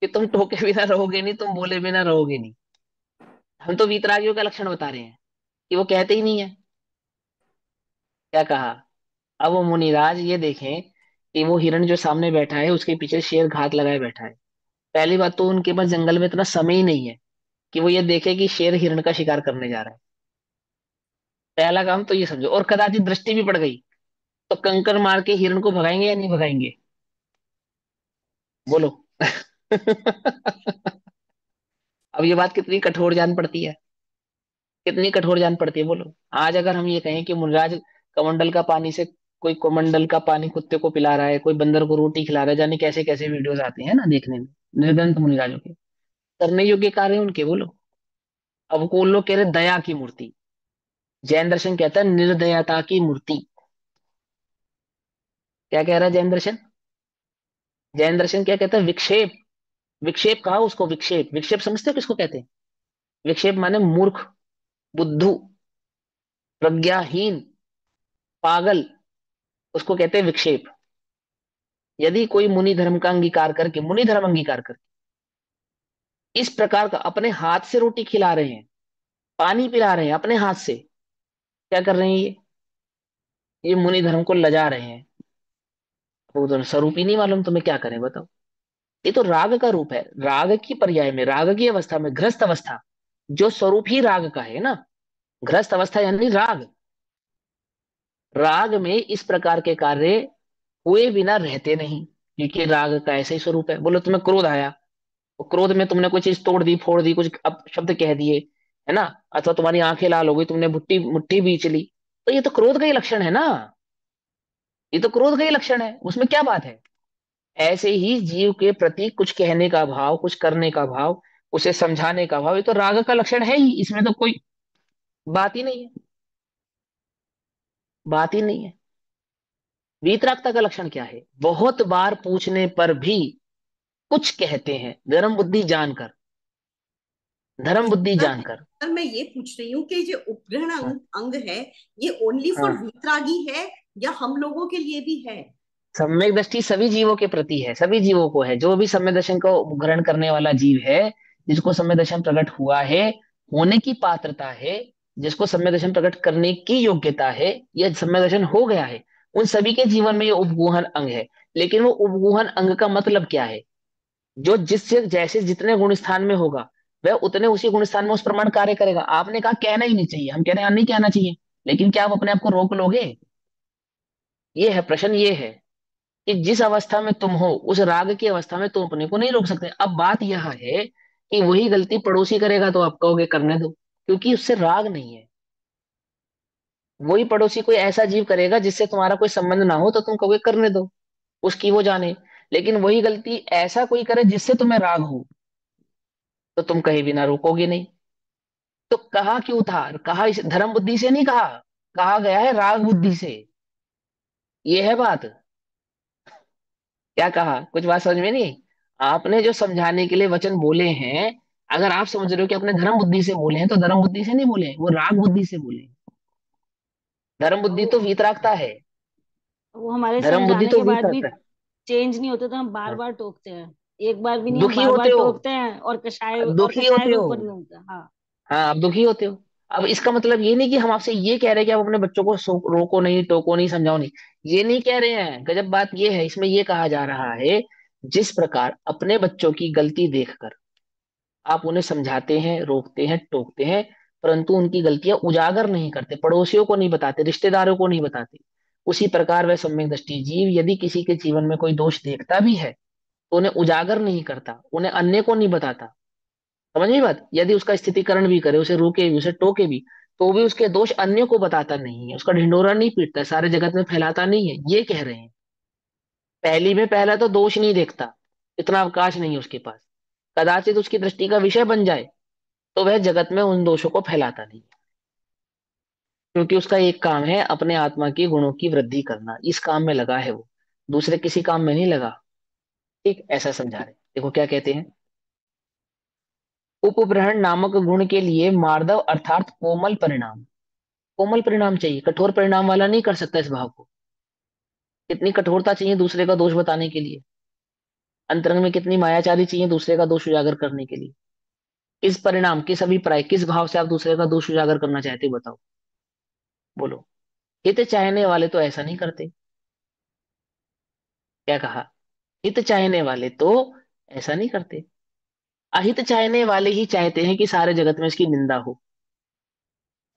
कि तुम टोके बिना रहोगे नहीं, तुम बोले बिना रहोगे नहीं। हम तो वीतरागियों का लक्षण बता रहे हैं कि वो कहते ही नहीं है। क्या कहा? अब वो मुनिराज ये देखें कि वो हिरण जो सामने बैठा है उसके पीछे शेर घात लगाए बैठा है। पहली बात तो उनके पास जंगल में इतना समय ही नहीं है कि वो ये देखे कि शेर हिरण का शिकार करने जा रहा है। पहला काम तो ये समझो, और कदाचित दृष्टि भी पड़ गई तो कंकर मार के हिरण को भगाएंगे या नहीं भगाएंगे? बोलो। अब ये बात कितनी कठोर जान पड़ती है, कितनी कठोर जान पड़ती है बोलो। आज अगर हम ये कहें कि मुनिराज कमंडल का पानी से, कोई कमंडल का पानी कुत्ते को पिला रहा है, कोई बंदर को रोटी खिला रहा है, जाने कैसे कैसे वीडियोस आते हैं ना देखने में, निर्दंत मुनिराजों के करने योग्य कार्य उनके, बोलो। अब को लोग कह रहे दया की मूर्ति, जैन दर्शन कहता है निर्दयता की मूर्ति। क्या कह रहा है जैन दर्शन? जैन दर्शन क्या कहता है? विक्षेप। विक्षेप कहा उसको, विक्षेप। विक्षेप समझते हो किसको कहते हैं? विक्षेप माने मूर्ख, बुद्धू, प्रज्ञाहीन, पागल, उसको कहते हैं विक्षेप। यदि कोई मुनि धर्म का अंगीकार करके, मुनि धर्म अंगीकार करके इस प्रकार का अपने हाथ से रोटी खिला रहे हैं, पानी पिला रहे हैं अपने हाथ से, क्या कर रहे हैं ये मुनि धर्म को लजा रहे हैं। वो तो स्वरूप ही नहीं मालूम, तुम्हें क्या करें बताओ। ये तो राग का रूप है। राग की पर्याय में, राग की अवस्था में, गृहस्थ अवस्था जो स्वरूप ही राग का है ना, गृहस्थ अवस्था यानी राग। राग में इस प्रकार के कार्य हुए बिना रहते नहीं, क्योंकि राग का ऐसा ही स्वरूप है। बोलो तुम्हें क्रोध आया, तो क्रोध में तुमने कोई चीज तोड़ दी, फोड़ दी, कुछ शब्द कह दिए, है ना, अथवा तुम्हारी आंखें लाल हो गई, तुमने मुट्ठी मुट्ठी बीच ली, तो ये तो क्रोध का ही लक्षण है ना। ये तो क्रोध का ही लक्षण है, उसमें क्या बात है? ऐसे ही जीव के प्रति कुछ कहने का भाव, कुछ करने का भाव, उसे समझाने का भाव, ये तो राग का लक्षण है ही, इसमें तो कोई बात ही नहीं है, बात ही नहीं है। वीतरागता का लक्षण क्या है? बहुत बार पूछने पर भी कुछ कहते हैं, धर्म बुद्धि जानकर, धर्म बुद्धि सर जानकर। सर, मैं ये पूछ रही हूँ कि जो उपग्रहण हाँ, अंग है, ये ओनली फॉर हाँ। वीतरागी है या हम लोगों के लिए भी है? सम्यक दृष्टि सभी जीवों के प्रति है, सभी जीवों को है। जो भी सम्यक दर्शन को ग्रहण करने वाला जीव है, जिसको सम्यक दर्शन प्रकट हुआ है, होने की पात्रता है, जिसको सम्यक दर्शन प्रकट करने की योग्यता है, या सम्यक दर्शन हो गया है, उन सभी के जीवन में ये उपगूहन अंग है। लेकिन वो उपगूहन अंग का मतलब क्या है? जो जिससे जैसे जितने गुण स्थान में होगा, वह उतने उसी गुण स्थान में उस प्रमाण कार्य करेगा। आपने कहा कहना ही नहीं चाहिए, हम कह रहे हैं हाँ, नहीं कहना चाहिए, लेकिन क्या आप अपने आप को रोक लोगे? ये है प्रश्न, ये है कि जिस अवस्था में तुम हो, उस राग की अवस्था में तुम अपने को नहीं रोक सकते। अब बात यह है कि वही गलती पड़ोसी करेगा तो आप कहोगे करने दो, क्योंकि उससे राग नहीं है। वही पड़ोसी कोई ऐसा जीव करेगा जिससे तुम्हारा कोई संबंध ना हो, तो तुम कहोगे करने दो, उसकी वो जाने। लेकिन वही गलती ऐसा कोई करे जिससे तुम्हें राग हो, तो तुम कहीं भी ना रोकोगे नहीं। तो कहा क्यों था? कहा इस धर्म बुद्धि से नहीं कहा, कहा गया है राग बुद्धि से। ये है बात। क्या कहा? कुछ बात समझ में नहीं आई? आपने जो समझाने के लिए वचन बोले हैं, अगर आप समझ रहे हो कि अपने धर्म बुद्धि से बोले हैं, तो धर्म बुद्धि से नहीं बोले हैं, वो राग बुद्धि से बोले हैं। धर्म बुद्धि वो तो वीतरागता है। वो हमारे धर्म बुद्धि समझाने तो के बाद भी वीतरागता है। चेंज नहीं होते तो हम बार हाँ। बार टोकते हैं। एक बार भी नहीं, हम दुखी बार बार होते हो, टोकते हैं और दुखी कषाय होते रूप हो। पर नहीं होता। हाँ। हाँ, आप दुखी होते हो। अब इसका मतलब ये नहीं कि हम आपसे ये कह रहे हैं कि आप अपने बच्चों को रोको नहीं, टोको नहीं, समझाओ नहीं, ये नहीं कह रहे हैं। गजब बात ये है, इसमें ये कहा जा रहा है, जिस प्रकार अपने बच्चों की गलती देखकर आप उन्हें समझाते हैं, रोकते हैं, टोकते हैं, परंतु उनकी गलतियां उजागर नहीं करते, पड़ोसियों को नहीं बताते, रिश्तेदारों को नहीं बताते, उसी प्रकार वह सम्यक दृष्टि जीव यदि किसी के जीवन में कोई दोष देखता भी है, तो उन्हें उजागर नहीं करता, उन्हें अन्य को नहीं बताता। समझ गई बात? यदि उसका स्थितिकरण भी करे, उसे रोके भी, उसे टोके भी, तो भी उसके दोष अन्य को बताता नहीं है, उसका ढिंढोरा नहीं पीटता है, सारे जगत में फैलाता नहीं है, ये कह रहे हैं। पहली में पहला तो दोष नहीं देखता, इतना अवकाश नहीं है उसके पास। कदाचित उसकी दृष्टि का विषय बन जाए, तो वह जगत में उन दोषों को फैलाता नहीं। क्योंकि उसका एक काम है अपने आत्मा के गुणों की वृद्धि करना, इस काम में लगा है वो, दूसरे किसी काम में नहीं लगा। ठीक ऐसा समझा रहे, देखो क्या कहते हैं। उपब्रहण नामक गुण के लिए मार्दव अर्थात कोमल परिणाम, कोमल परिणाम चाहिए, कठोर परिणाम वाला नहीं कर सकता इस भाव को। कितनी कठोरता चाहिए दूसरे का दोष बताने के लिए, अंतरंग में कितनी मायाचारी चाहिए दूसरे का दोष उजागर करने के लिए। किस परिणाम, किस अभिप्राय, किस भाव से आप दूसरे का दोष उजागर करना चाहते हो बताओ, बोलो। हित चाहने वाले तो ऐसा नहीं करते। क्या कहा? हित चाहने वाले तो ऐसा नहीं करते। अहित चाहने वाले ही चाहते हैं कि सारे जगत में इसकी निंदा हो,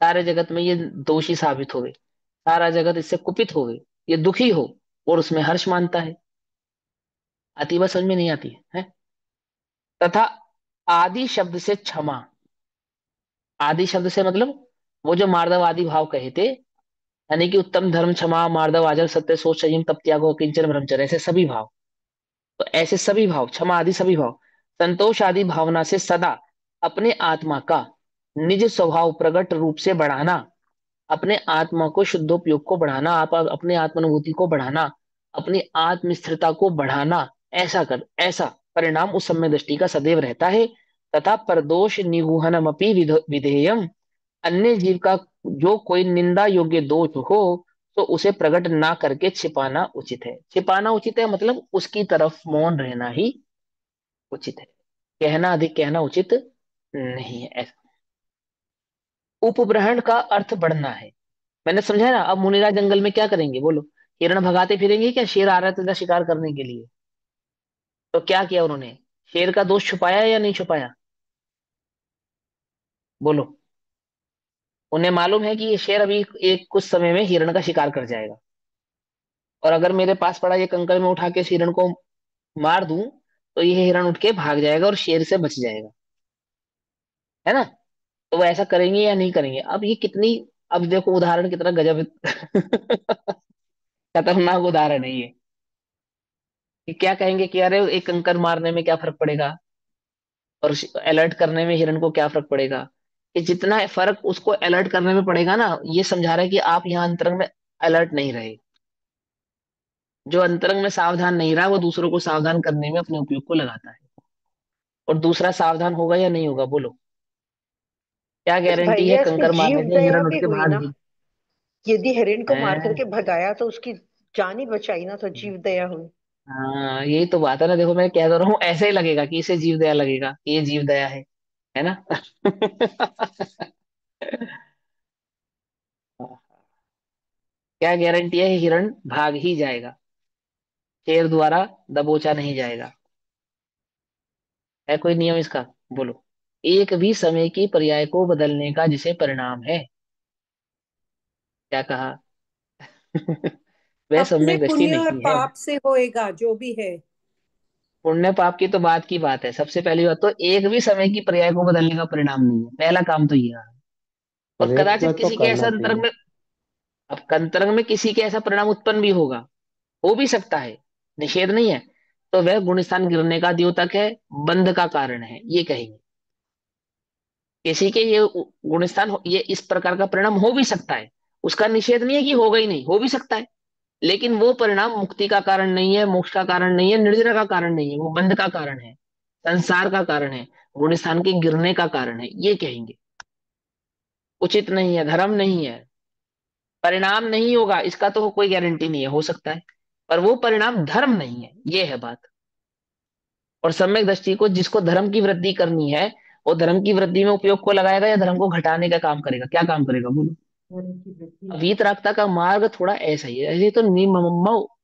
सारे जगत में ये दोषी साबित होवे, सारा जगत इससे कुपित होवे, ये दुखी हो, और उसमें हर्ष मानता है। आती बात समझ में नहीं आती है? तथा आदि शब्द से क्षमा, आदि शब्द से मतलब वो जो मार्दव आदि भाव कहे थे, यानी कि उत्तम धर्म, क्षमा, मार्दव, आचर, सत्य, सोच, संयम, तप, त्याग और किंचन ब्रह्मचर्य, ऐसे सभी भाव। तो ऐसे सभी भाव, क्षमा आदि सभी भाव, संतोष आदि भावना से सदा अपने आत्मा का निज स्वभाव प्रकट रूप से बढ़ाना, अपने आत्मा को शुद्धोपयोग को बढ़ाना, आप अपने आत्मानुभूति को बढ़ाना, अपनी आत्म स्थिरता को बढ़ाना, ऐसा परिणाम उस सम्यक दृष्टि का सदैव रहता है। तथा परदोष निगूहनमपि विधेयम, अन्य जीव का जो कोई निंदा योग्य दोष हो तो उसे प्रकट ना करके छिपाना उचित है। छिपाना उचित है मतलब उसकी तरफ मौन रहना ही उचित है, कहना अधिक कहना उचित नहीं है ऐसा। उपब्रहण का अर्थ बढ़ना है, मैंने समझा ना। अब मुनिराज जंगल में क्या करेंगे बोलो? हिरण भगाते फिरेंगे क्या? शेर आ रहा था शिकार करने के लिए, तो क्या किया उन्होंने? शेर का दोष छुपाया या नहीं छुपाया, बोलो। उन्हें मालूम है कि ये शेर अभी एक कुछ समय में हिरण का शिकार कर जाएगा, और अगर मेरे पास पड़ा ये कंकड़ में उठा के इस हिरण को मार दूं तो ये हिरण उठ के भाग जाएगा और शेर से बच जाएगा, है ना? तो वो ऐसा करेंगे या नहीं करेंगे? अब ये कितनी, अब देखो उदाहरण कितना गजब खतरनाक उदाहरण है ये। कि क्या कहेंगे कि अरे एक कंकर मारने में क्या फर्क पड़ेगा, और अलर्ट करने में हिरण को क्या फर्क पड़ेगा? कि जितना फर्क उसको अलर्ट करने में पड़ेगा ना, ये समझा रहा है कि आप यहाँ अंतरंग में अलर्ट नहीं रहे। जो अंतरंग में सावधान नहीं रहा वो दूसरों को सावधान करने में अपने उपयोग को लगाता है, और दूसरा सावधान होगा या नहीं होगा बोलो? क्या बस गारंटी है भैया इसमें कंकर मारने जीव से दया हिरण उठ भी के हुई भाग ना। जाए? यदि हिरण को मार करके हैं? भगाया तो उसकी जान ही बचाई ना, तो जीव दया हुई। हाँ यही तो बात है ना, देखो मैं कह तो रहा हूँ, ऐसे ही लगेगा कि इसे जीव दया लगेगा कि ये जीव दया है ना? क्या गारंटी है हिरण भाग ही जाएगा, शेर द्वारा दबोचा नहीं जाएगा? है कोई नियम इसका, बोलो? एक भी समय की पर्याय को बदलने का जिसे परिणाम है, क्या कहा? वह अपने सम्यक दृष्टि पुण्य और नहीं है। पाप से होएगा जो भी है। पुण्य पाप की तो बात की बात है, सबसे पहली बात तो एक भी समय की पर्याय को बदलने का परिणाम नहीं है, पहला काम तो ये है। और प्रयत्न कदाचित तो किसी के ऐसा करना अंतरंग चाहिए। में, अब अंतरंग में किसी के ऐसा परिणाम उत्पन्न भी होगा, हो भी सकता है, निषेध नहीं है, तो वह गुण स्थान गिरने का द्योतक है, बंध का कारण है, ये कहेंगे। किसी के ये गुण स्थान ये इस प्रकार का परिणाम हो भी सकता है, उसका निषेध नहीं है कि होगा ही नहीं, हो भी सकता है, लेकिन वो परिणाम मुक्ति का कारण नहीं है, मोक्ष का कारण नहीं है, निर्जरा का कारण नहीं है, वो बंध का कारण है, संसार का कारण है, गुण स्थान के गिरने का कारण है, ये कहेंगे। उचित नहीं है, धर्म नहीं है, परिणाम नहीं होगा इसका तो कोई गारंटी नहीं है, हो सकता है, पर वो परिणाम धर्म नहीं है, ये है बात। और सम्यक दृष्टि को जिसको धर्म की वृद्धि करनी है, वो धर्म की वृद्धि में उपयोग को लगाएगा या धर्म को घटाने का काम करेगा? क्या काम करेगा बोलो? वीतरागता का मार्ग थोड़ा ऐसा ही है, ऐसे तो निममो,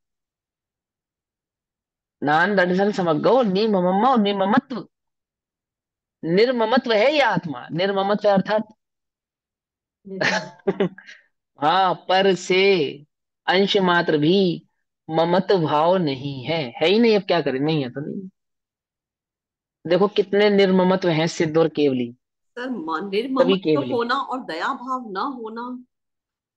नान दर्शन समग्गो निममो, निममत्व, निर्ममत्व है ये आत्मा, निर्ममत्व अर्थात हाँ पर से अंश मात्र भी ममत्व भाव नहीं है ही नहीं, अब क्या करें, नहीं है तो नहीं। देखो कितने निर्ममत्व हैं सिद्ध और केवली, सर सभी निर्ममत्व केवली। होना और दया भाव ना होना,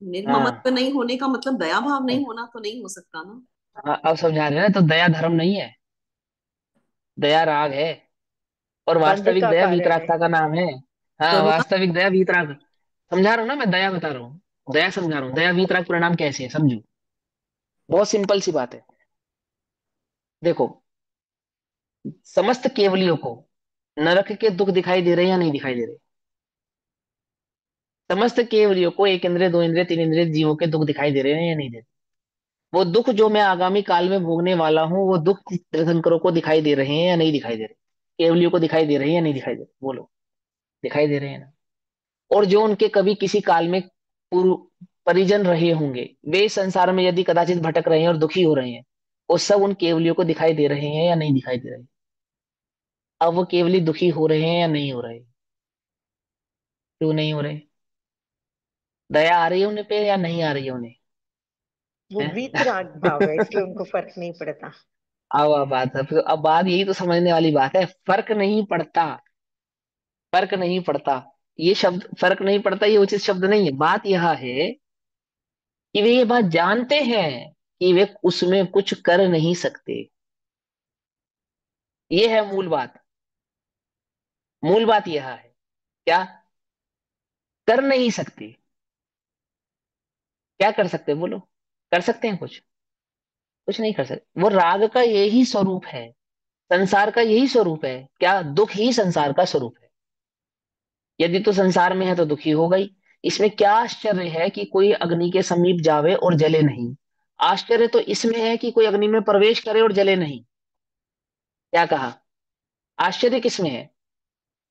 निर्ममत्व हाँ नहीं होने का मतलब दया भाव नहीं होना तो नहीं हो सकता ना। हाँ, अब समझा रहे हैं ना, तो दया धर्म नहीं है, दया राग है, और बंध वास्तविक का दया कारण है। वीतरागता का नाम है। हाँ करुणा। वास्तविक दया वीतराग, समझा रहा हूँ ना, मैं दया बता रहा हूँ। दया समझा रहा हूँ, दया वीतराग परिणाम कैसे है समझो। बहुत सिंपल सी बात है। देखो, समस्त केवलियों को नरक के दुख दिखाई दे रहे हैं या नहीं दिखाई दे रहे? समस्त केवलियों को एक इंद्रिय, दो इंद्रिय, तीन इंद्रिय जीवों के दुख दिखाई दे रहे हैं या नहीं दे रहे? वो दुख जो मैं आगामी काल में भोगने वाला हूँ, वो दुख तीर्थंकरों को दिखाई दे रहे हैं या नहीं दिखाई दे रहे? केवलियों को दिखाई दे रहे हैं या नहीं दिखाई दे रहे? बोलो। दिखाई दे रहे हैं ना। और जो उनके कभी किसी काल में पूर्व परिजन रहे होंगे, वे इस संसार में यदि कदाचित भटक रहे हैं और दुखी हो रहे हैं, वो सब उन केवलियों को दिखाई दे रहे हैं या नहीं दिखाई दे रहे? अब वो केवली दुखी हो रहे हैं या नहीं हो रहे? क्यों नहीं हो रहे? दया आ रही है उन्हें पे या नहीं आ रही है उन्हें? वो है? वीतराग भाव है, इसलिए उनको फर्क नहीं पड़ता। अब बात है, फिर अब बात यही तो समझने वाली बात है, फर्क नहीं पड़ता। फर्क नहीं पड़ता, ये शब्द फर्क नहीं पड़ता, ये उचित शब्द नहीं है। बात यह है कि वे ये बात जानते हैं कि वे उसमें कुछ कर नहीं सकते। ये है मूल बात। मूल बात यह है, क्या कर नहीं सकते? क्या कर सकते बोलो? कर सकते हैं कुछ? कुछ नहीं कर सकते। वो राग का यही स्वरूप है, संसार का यही स्वरूप है। क्या दुख ही संसार का स्वरूप है? यदि तो संसार में है तो दुखी हो गई। इसमें क्या आश्चर्य है कि कोई अग्नि के समीप जावे और जले नहीं? आश्चर्य तो इसमें है कि कोई अग्नि में प्रवेश करे और जले नहीं। क्या कहा? आश्चर्य किसमें है?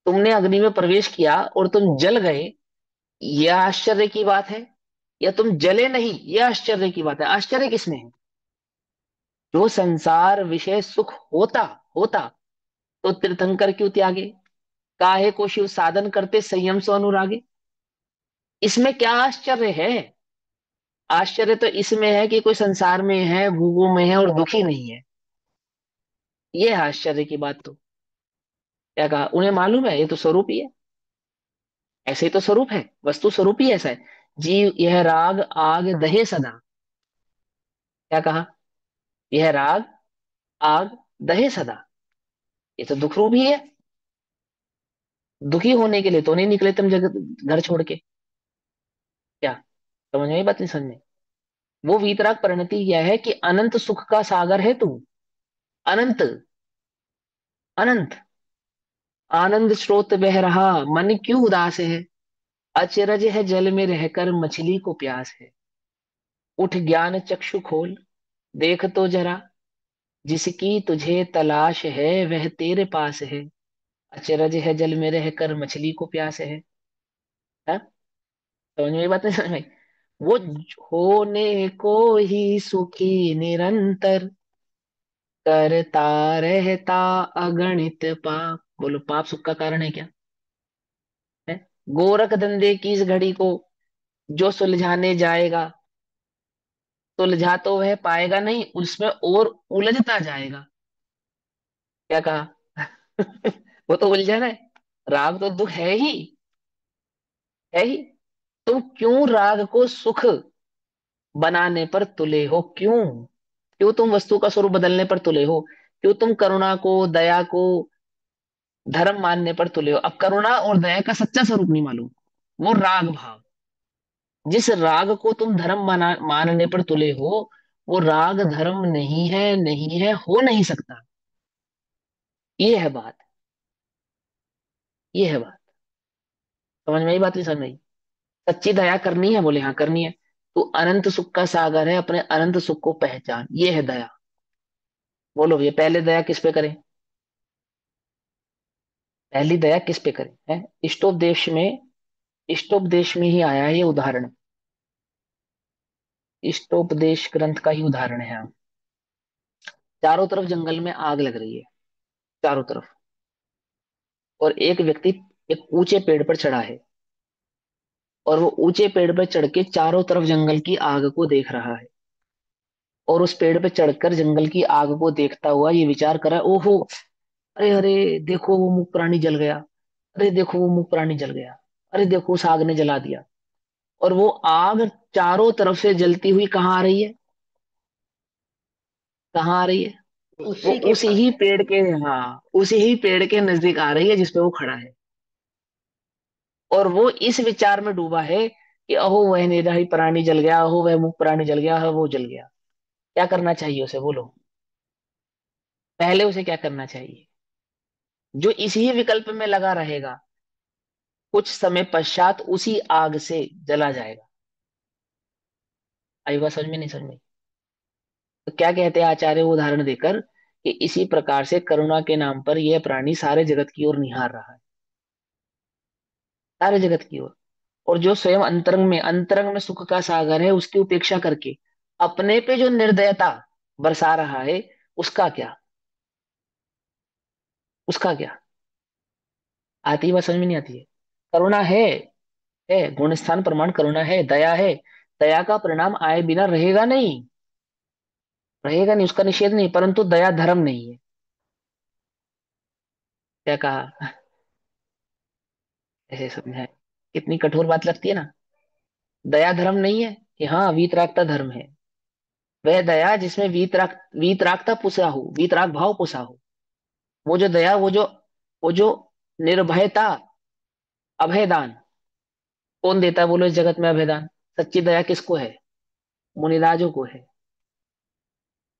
तुमने अग्नि में प्रवेश किया और तुम जल गए, यह आश्चर्य की बात है, या तुम जले नहीं, यह आश्चर्य की बात है। आश्चर्य किसमें है? जो संसार विषय सुख होता होता तो तीर्थंकर क्यों त्यागे? काहे को शिव साधन करते संयम सो अनुरागे? इसमें क्या आश्चर्य है? आश्चर्य तो इसमें है कि कोई संसार में है, भोगों में है और दुखी नहीं है। ये है आश्चर्य की बात। तो क्या कहा? उन्हें मालूम है ये तो स्वरूप ही है। ऐसे ही तो स्वरूप है, वस्तु स्वरूप ही ऐसा है। जीव यह राग आग दहे सदा। क्या कहा? यह राग आग दहे सदा, ये तो दुख रूप ही है। दुखी होने के लिए तो नहीं निकले तुम जगत घर छोड़ के। क्या समझ में आई बात? नहीं समझ में? वो वीतराग परिणति यह है कि अनंत सुख का सागर है तू। अनंत, अनंत आनंद स्रोत बह रहा, मन क्यों उदास है? अचरज है जल में रहकर मछली को प्यास है। उठ ज्ञान चक्षु खोल, देख तो जरा, जिसकी तुझे तलाश है वह तेरे पास है। अचरज है जल में रहकर मछली को प्यास है। हाँ? समझ में ये बात नहीं समझ में आई? वो होने को ही सुखी निरंतर, करता रहता अगणित पाप। बोलो, पाप सुख का कारण है क्या? है? गोरख धंधे की इस घड़ी को जो सुलझाने जाएगा, सुलझा तो वह पाएगा नहीं, उसमें और उलझता जाएगा। क्या कहा? वो तो उलझन है। राग तो दुख है ही, है ही। तुम क्यों राग को सुख बनाने पर तुले हो? क्यों? क्यों तुम वस्तु का स्वरूप बदलने पर तुले हो? क्यों तुम करुणा को, दया को धर्म मानने पर तुले हो? अब करुणा और दया का सच्चा स्वरूप नहीं मालूम, वो राग भाव। जिस राग को तुम धर्म मानने पर तुले हो, वो राग धर्म नहीं है, नहीं है, हो नहीं सकता। ये है बात, ये है बात। समझ में आई बात? नहीं समझ में आई? सच्ची दया करनी है? बोले हाँ करनी है। तू अनंत सुख का सागर है, अपने अनंत सुख को पहचान, ये है दया। बोलो ये पहले दया किस पे करें? पहली दया किस पे करें? है इष्टोपदेश में, इष्टोपदेश में ही आया है ये उदाहरण। इष्टोपदेश ग्रंथ का ही उदाहरण है। चारों तरफ जंगल में आग लग रही है, चारों तरफ। और एक व्यक्ति एक ऊंचे पेड़ पर चढ़ा है, और वो ऊंचे पेड़ पर चढ़ के चारों तरफ जंगल की आग को देख रहा है। और उस पेड़ पे चढ़कर जंगल की आग को देखता हुआ ये विचार करा, ओहो, अरे अरे, देखो वो मुख प्राणी जल गया। अरे देखो वो मुख प्राणी जल गया। अरे देखो उस आग ने जला दिया। और वो आग चारों तरफ से जलती हुई कहाँ आ रही है? कहाँ आ रही है? वो उसी के उसी पास। ही पेड़ के, हाँ, उसी ही पेड़ के नजदीक आ रही है जिसपे वो खड़ा है। और वो इस विचार में डूबा है कि अहो वह निराही प्राणी जल गया, अहो वह मुख प्राणी जल गया, अहो वो जल गया। क्या करना चाहिए उसे, बोलो। पहले उसे क्या करना चाहिए? जो इसी विकल्प में लगा रहेगा कुछ समय पश्चात उसी आग से जला जाएगा। आई बात समझ में, नहीं समझ में? तो क्या कहते हैं आचार्य उदाहरण देकर कि इसी प्रकार से करुणा के नाम पर यह प्राणी सारे जगत की ओर निहार रहा है, सारे जगत की ओर। और जो स्वयं अंतरंग में सुख का सागर है, उसकी उपेक्षा करके अपने पे जो निर्दयता बरसा रहा है, उसका क्या, उसका क्या? आती है बात, समझ में नहीं आती है? करुणा है गुण स्थान प्रमाण, करुणा है, दया है। दया का परिणाम आए बिना रहेगा नहीं, रहेगा नहीं, उसका निषेध नहीं, परंतु दया धर्म नहीं है। क्या कहा? ऐसे समझा है? कितनी कठोर बात लगती है ना। दया धर्म नहीं है कि हाँ वीतरागता धर्म है। वह दया जिसमें वीतरागता पुसा हो, वीतराग भाव पुसा हो, वो जो दया, वो जो निर्भयता, अभयदान कौन देता है बोलो इस जगत में अभयदान? सच्ची दया किसको है? मुनिराजों को है,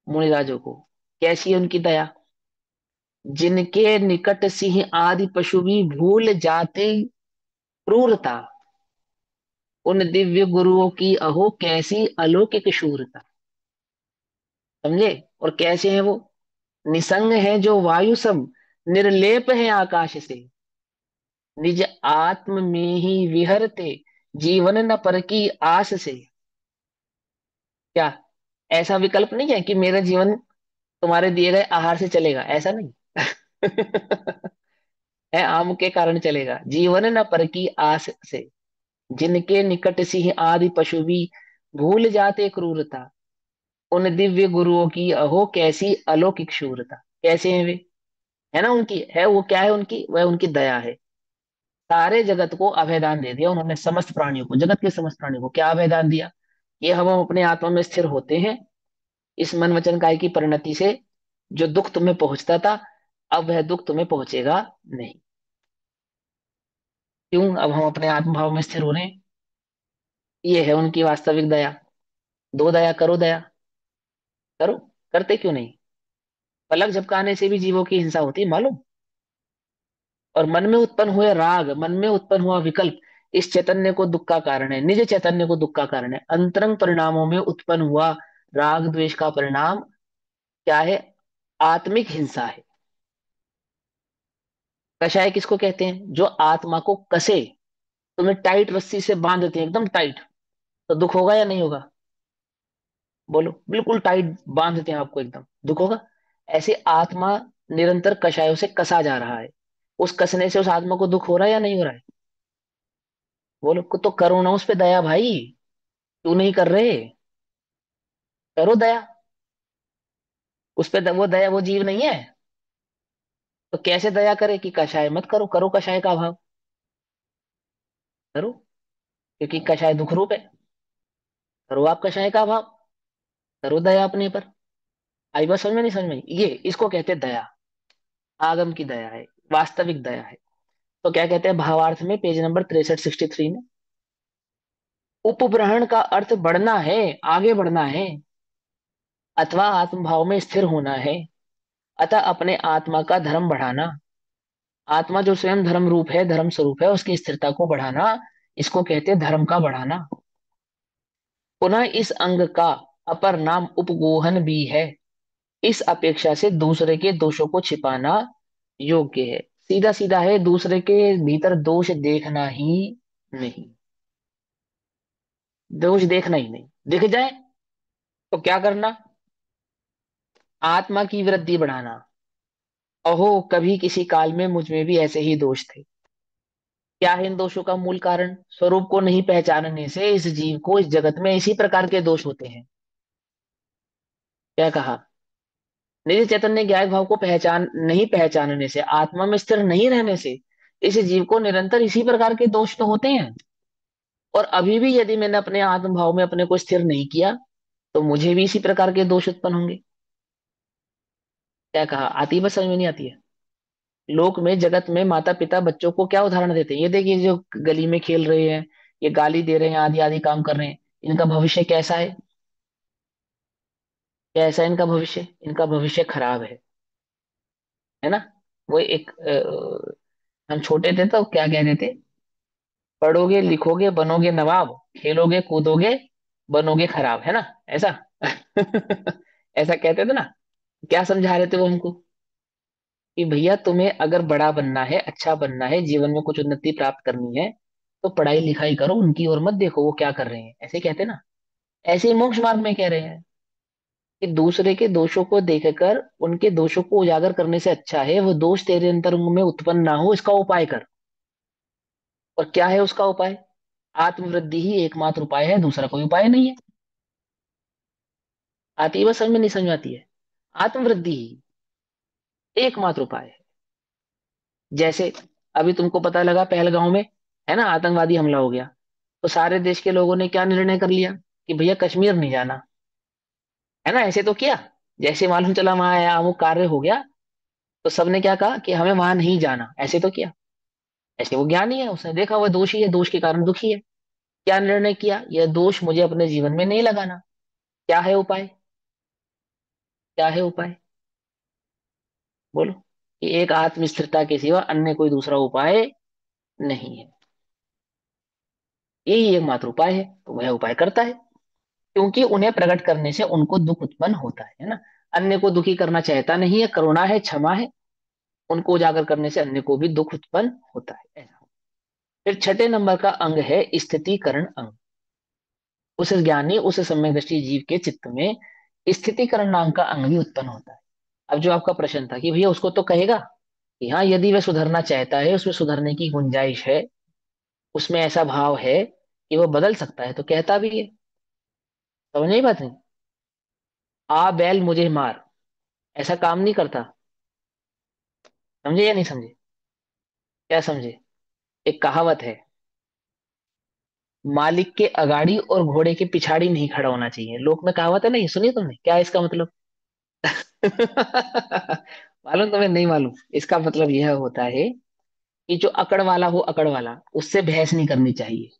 मुनिराजों को। कैसी है उनकी दया? जिनके निकट सिंह आदि पशु भी भूल जाते क्रूरता, उन दिव्य गुरुओं की अहो कैसी अलौकिक शूरता। समझे? और कैसे हैं वो? निसंग है जो वायु सब, निर्लेप है आकाश से, निज आत्म में ही विहरते, जीवन न पर की आस से। क्या ऐसा विकल्प नहीं है कि मेरा जीवन तुम्हारे दिए गए आहार से चलेगा? ऐसा नहीं। है आम के कारण चलेगा, जीवन न पर की आस से, जिनके निकट सिंह आदि पशु भी भूल जाते क्रूरता, उन दिव्य गुरुओं की अहो कैसी अलौकिक शूरता। कैसे हैं वे? है ना उनकी, है वो, क्या है उनकी? वह उनकी दया है। सारे जगत को अभयदान दे दिया उन्होंने, समस्त प्राणियों को, जगत के समस्त प्राणियों को क्या अभयदान दिया? ये हम अपने आत्मा में स्थिर होते हैं, इस मन वचन काय की परिणति से जो दुख तुम्हें पहुंचता था, अब वह दुख तुम्हें पहुंचेगा नहीं। क्यों? अब हम अपने आत्म भाव में स्थिर हो रहे हैं। ये है उनकी वास्तविक दया। दो दया करो, दया करो। करते क्यों नहीं? पलक झपकाने से भी जीवों की हिंसा होती है, मालूम? और मन में उत्पन्न हुए राग, मन में उत्पन्न हुआ विकल्प, इस चैतन्य को दुख का कारण है, निज चैतन्य को दुख का कारण है। अंतरंग परिणामों में उत्पन्न हुआ राग द्वेष का परिणाम क्या है? आत्मिक हिंसा है। कषाय किसको कहते हैं? जो आत्मा को कसे, तुम्हें टाइट रस्सी से बांध देते हैं, एकदम टाइट। तो दुख होगा या नहीं होगा? बोलो, बिल्कुल टाइट बांध देते हैं आपको, एकदम दुख होगा? ऐसे आत्मा निरंतर कषायों से कसा जा रहा है, उस कसने से उस आत्मा को दुख हो रहा है या नहीं हो रहा है? बोलो, तो करो ना उस पे दया भाई। क्यों नहीं कर रहे? करो दया उस पे। वो दया, वो जीव नहीं है? तो कैसे दया करे कि कषाय मत करो, करो कषाय का भाव, करो। क्योंकि कषाय दुख रूप है, करो आप कषाय का भाव, करो दया अपने पर। आई बात समझ में, नहीं समझ में? ये इसको कहते हैं दया। आगम की दया है, वास्तविक दया है। तो क्या कहते हैं भावार्थ में, पेज नंबर 63-63 में? उपब्रहण का अर्थ बढ़ना है, आगे बढ़ना है, अथवा आत्मभाव में स्थिर होना है। अतः अपने आत्मा का धर्म बढ़ाना, आत्मा जो स्वयं धर्म रूप है, धर्म स्वरूप है, उसकी स्थिरता को बढ़ाना, इसको कहते हैं धर्म का बढ़ाना। पुनः इस अंग का अपर नाम उपगोहन भी है, इस अपेक्षा से दूसरे के दोषों को छिपाना योग्य है। सीधा सीधा है, दूसरे के भीतर दोष देखना ही नहीं, दोष देखना ही नहीं। दिख जाए तो क्या करना? आत्मा की वृद्धि बढ़ाना। अहो कभी किसी काल में मुझ में भी ऐसे ही दोष थे। क्या है इन दोषों का मूल कारण? स्वरूप को नहीं पहचानने से इस जीव को इस जगत में इसी प्रकार के दोष होते हैं। क्या कहा? निज चैतन्य ज्ञान भाव को नहीं पहचानने से, आत्मा में स्थिर नहीं रहने से इस जीव को निरंतर इसी प्रकार के दोष तो होते हैं। और अभी भी यदि मैंने अपने आत्म भाव में अपने को स्थिर नहीं किया, तो मुझे भी इसी प्रकार के दोष उत्पन्न होंगे। क्या कहा? आती है बस, समझ में नहीं आती है? लोक में, जगत में माता पिता बच्चों को क्या उदाहरण देते हैं? ये देखिए जो गली में खेल रहे हैं, ये गाली दे रहे हैं, आदि आदि काम कर रहे हैं, इनका भविष्य कैसा है? कैसा है इनका भविष्य? इनका भविष्य खराब है ना। वो एक हम छोटे थे तो क्या कहते थे? पढ़ोगे लिखोगे बनोगे नवाब, खेलोगे कूदोगे बनोगे खराब, है ना? ऐसा ऐसा कहते थे ना। क्या समझा रहे थे वो हमको? कि भैया तुम्हें अगर बड़ा बनना है, अच्छा बनना है, जीवन में कुछ उन्नति प्राप्त करनी है, तो पढ़ाई लिखाई करो, उनकी ओर मत देखो वो क्या कर रहे हैं, ऐसे कहते ना। ऐसे ही मोक्ष मार्ग में कह रहे हैं कि दूसरे के दोषों को देखकर उनके दोषों को उजागर करने से अच्छा है वो दोष तेरे अंतर में उत्पन्न ना हो, इसका उपाय कर। और क्या है उसका उपाय? आत्मवृद्धि ही एकमात्र उपाय है, दूसरा कोई उपाय नहीं है। आती है बस, समझ में नहीं समझ में आती है? आत्मवृद्धि ही एकमात्र उपाय है। जैसे अभी तुमको पता लगा पहलगांव में, है ना, आतंकवादी हमला हो गया, तो सारे देश के लोगों ने क्या निर्णय कर लिया कि भैया कश्मीर नहीं जाना, है ना? ऐसे तो किया। जैसे मालूम चला वहां आया अमुक कार्य हो गया, तो सबने क्या कहा कि हमें वहां नहीं जाना, ऐसे तो किया। ऐसे वो ज्ञानी है, उसने देखा वो दोषी है, दोष के कारण दुखी है। क्या निर्णय किया? यह दोष मुझे अपने जीवन में नहीं लगाना। क्या है उपाय? क्या है उपाय? बोलो। कि एक आत्म स्थिरता के सिवा अन्य कोई दूसरा उपाय नहीं है, यही एकमात्र उपाय है, तो वह उपाय करता है। क्योंकि उन्हें प्रकट करने से उनको दुख उत्पन्न होता है ना। अन्य को दुखी करना चाहता नहीं है, करुणा है, क्षमा है। उनको उजागर करने से अन्य को भी दुख उत्पन्न होता है, ऐसा। फिर छठे नंबर का अंग है स्थितिकरण अंग। उस ज्ञानी, उस सम्यक दृष्टि जीव के चित्त में स्थितिकरण नाम का अंग भी उत्पन्न होता है। अब जो आपका प्रश्न था कि भैया उसको तो कहेगा कि हाँ, यदि वह सुधरना चाहता है, उसमें सुधरने की गुंजाइश है, उसमें ऐसा भाव है कि वह बदल सकता है, तो कहता भी है। समझ नहीं बात? नहीं, आ बैल मुझे मार, ऐसा काम नहीं करता। समझे या नहीं समझे? क्या समझे? एक कहावत है, मालिक के अगाड़ी और घोड़े के पिछाड़ी नहीं खड़ा होना चाहिए। लोक में कहावत है ना, ये सुनिए तुमने, क्या है इसका मतलब? मालूम तुम्हें? नहीं मालूम? इसका मतलब यह होता है कि जो अकड़ वाला हो, अकड़ वाला, उससे बहस नहीं करनी चाहिए।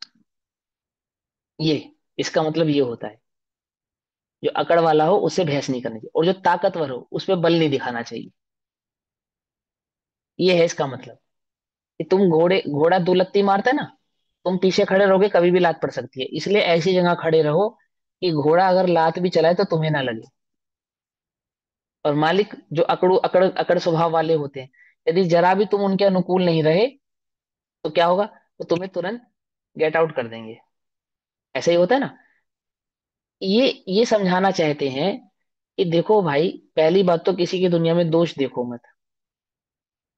ये इसका मतलब ये होता है, जो अकड़ वाला हो उससे बहस नहीं करनी चाहिए, और जो ताकतवर हो उस पर बल नहीं दिखाना चाहिए। ये है इसका मतलब। कि तुम घोड़ा दो लत्ती मारता है ना, तुम पीछे खड़े रहोगे कभी भी लात पड़ सकती है, इसलिए ऐसी जगह खड़े रहो कि घोड़ा अगर लात भी चलाए तो तुम्हें ना लगे। और मालिक जो अकड़ू अकड़ अकड़ स्वभाव वाले होते हैं, यदि जरा भी तुम उनके अनुकूल नहीं रहे तो क्या होगा? तो तुम्हें तुरंत गेट आउट कर देंगे। ऐसा ही होता है ना। ये समझाना चाहते हैं कि देखो भाई, पहली बात तो किसी की दुनिया में दोष देखो मत।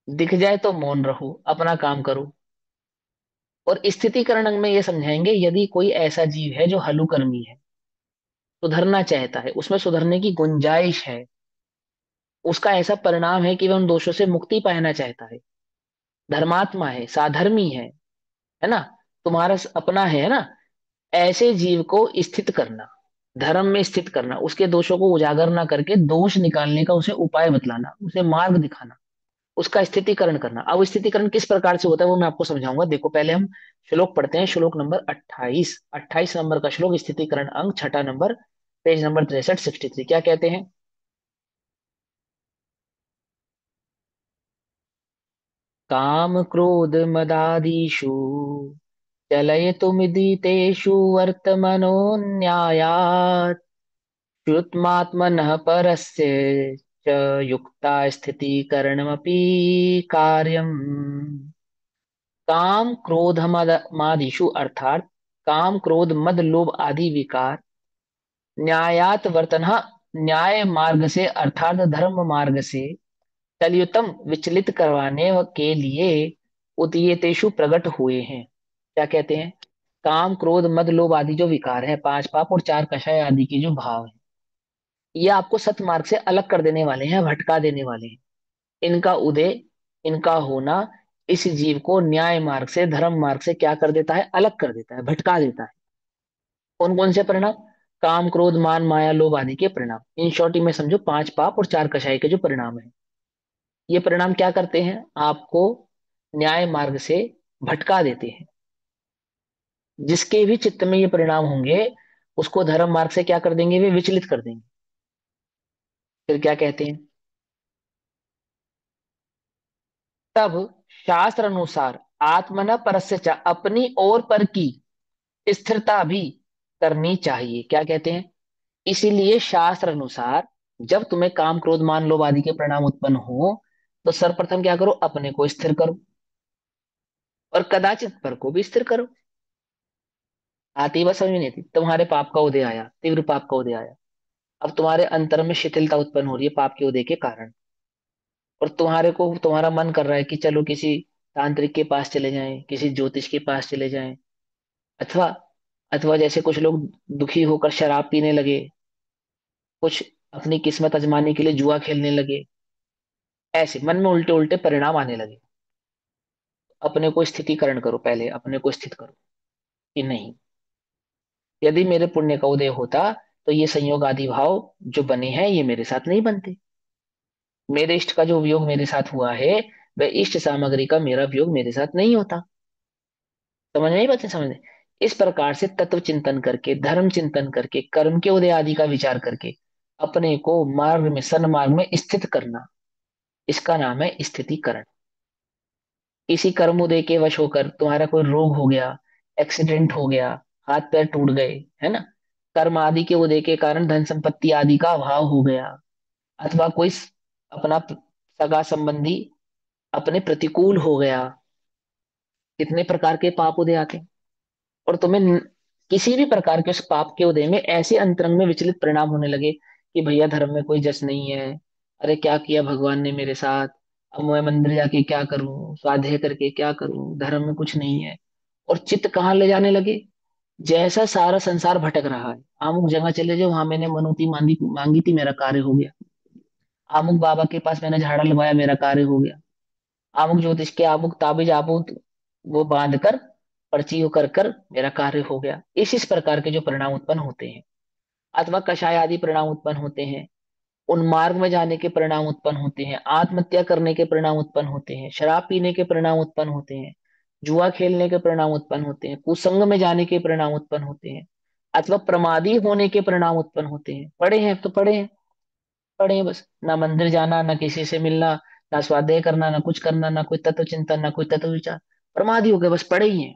दिख जाए तो मौन रहो, अपना काम करो। और स्थितिकरण अंग में ये समझाएंगे, यदि कोई ऐसा जीव है जो हलुकर्मी है, सुधरना चाहता है, उसमें सुधरने की गुंजाइश है, उसका ऐसा परिणाम है कि वह उन दोषों से मुक्ति पाना चाहता है, धर्मात्मा है, साधर्मी है ना, तुम्हारा अपना है ना, ऐसे जीव को स्थित करना, धर्म में स्थित करना, उसके दोषों को उजागर ना करके दोष निकालने का उसे उपाय बतलाना, उसे मार्ग दिखाना, उसका स्थितिकरण करना। अब स्थितिकरण किस प्रकार से होता है वो मैं आपको समझाऊंगा। देखो पहले हम श्लोक पढ़ते हैं, श्लोक नंबर 28, 28 नंबर का श्लोक, स्थितिकरण अंग, छठा नंबर, पेज नंबर 63, 63। क्या कहते हैं? काम क्रोध मदादिषु चलयतुमिदितेषु वर्तमनोन्यायात् श्रुत्मात्मनः परस्य च युक्ता स्थितिकरणमपि कार्यम्। काम क्रोध मद मादिषु अर्थात काम क्रोध मद लोभ आदि विकार न्यायात वर्तन, न्याय मार्ग से अर्थात धर्म मार्ग से, कलयुतम विचलित करवाने के लिए उदयतेषु प्रकट हुए हैं। क्या कहते हैं? काम क्रोध मद लोभ आदि जो विकार है, पांच पाप और चार कषाय आदि के जो भाव है, ये आपको सत मार्ग से अलग कर देने वाले हैं, भटका देने वाले हैं। इनका उदय, इनका होना इस जीव को न्याय मार्ग से, धर्म मार्ग से क्या कर देता है? अलग कर देता है, भटका देता है। कौन कौन से परिणाम? काम क्रोध मान माया लोभ आदि के परिणाम, इन शॉर्ट में समझो पांच पाप और चार कषाय के जो परिणाम है, ये परिणाम क्या करते हैं? आपको न्याय मार्ग से भटका देते हैं। जिसके भी चित्त में ये परिणाम होंगे उसको धर्म मार्ग से क्या कर देंगे, वे विचलित कर देंगे। फिर क्या कहते हैं, तब शास्त्र अनुसार आत्मना परस्य च, अपनी और पर की स्थिरता भी करनी चाहिए। क्या कहते हैं, इसीलिए शास्त्र अनुसार जब तुम्हें काम क्रोध मान लोभ आदि के परिणाम उत्पन्न हो तो सर्वप्रथम क्या करो, अपने को स्थिर करो और कदाचित पर को भी स्थिर करो। आती बस समझ में नहीं थी, तुम्हारे पाप का उदय आया, तीव्र पाप का उदय आया। अब तुम्हारे अंतर में शिथिलता उत्पन्न हो रही है पाप के उदय के कारण, और तुम्हारे को तुम्हारा मन कर रहा है कि चलो किसी तांत्रिक के पास चले जाएं, किसी ज्योतिष के पास चले जाएं, अथवा अथवा जैसे कुछ लोग दुखी होकर शराब पीने लगे, कुछ अपनी किस्मत आजमाने के लिए जुआ खेलने लगे, ऐसे मन में उल्टे उल्टे परिणाम आने लगे। अपने को स्थितिकरण करो, पहले अपने को स्थित करो कि नहीं, यदि मेरे पुण्य का उदय होता तो ये संयोग आदि भाव जो बने हैं ये मेरे साथ नहीं बनते। मेरे इष्ट का जो वियोग मेरे साथ हुआ है वह इष्ट सामग्री का मेरा वियोग मेरे साथ नहीं होता। समझ नहीं पाते, समझ नहीं। इस प्रकार से तत्व चिंतन करके, धर्म चिंतन करके, कर्म के उदय आदि का विचार करके अपने को मार्ग में, सन्मार्ग में स्थित करना, इसका नाम है स्थितिकरण। किसी कर्म उदय के वश होकर तुम्हारा कोई रोग हो गया, एक्सीडेंट हो गया, हाथ पैर टूट गए, है ना, कर्म आदि के उदय के कारण धन संपत्ति आदि का अभाव हो गया, अथवा कोई अपना सगा संबंधी अपने प्रतिकूल हो गया, कितने प्रकार के पाप उदय आते हैं। और तुम्हें किसी भी प्रकार के उस पाप के उदय में ऐसे अंतरंग में विचलित परिणाम होने लगे कि भैया धर्म में कोई जस नहीं है, अरे क्या किया भगवान ने मेरे साथ, अब मैं मंदिर जाके क्या करूं, स्वाध्याय करके क्या करूं, धर्म में कुछ नहीं है। और चित्त कहाँ ले जाने लगे, जैसा सारा संसार भटक रहा है, अमुक जगह चले जाओ, वहां मैंने मनौती मांगी मांगी थी, मेरा कार्य हो गया। अमुक बाबा के पास मैंने झाड़ा लगवाया, मेरा कार्य हो गया। अमुक ज्योतिष के अमुक ताबीज अमुक वो बांध कर, पर्ची वो कर कर मेरा कार्य हो गया। इस प्रकार के जो परिणाम उत्पन्न होते हैं, अथवा कषाय आदि परिणाम उत्पन्न होते हैं, उन मार्ग में जाने के परिणाम उत्पन्न होते हैं, आत्महत्या करने के परिणाम उत्पन्न होते हैं, शराब पीने के परिणाम उत्पन्न होते हैं, जुआ खेलने के परिणाम उत्पन्न होते हैं, कुसंग में जाने के परिणाम उत्पन्न होते हैं, अथवा प्रमादी होने के परिणाम उत्पन्न होते हैं। पढ़े हैं तो पढ़े हैं, पढ़े हैं बस, ना मंदिर जाना, ना किसी से मिलना, ना स्वाध्याय करना, ना कुछ करना, ना कोई तत्व चिंतन, ना कोई तत्व विचार, प्रमादी हो गए, बस पढ़े ही हैं।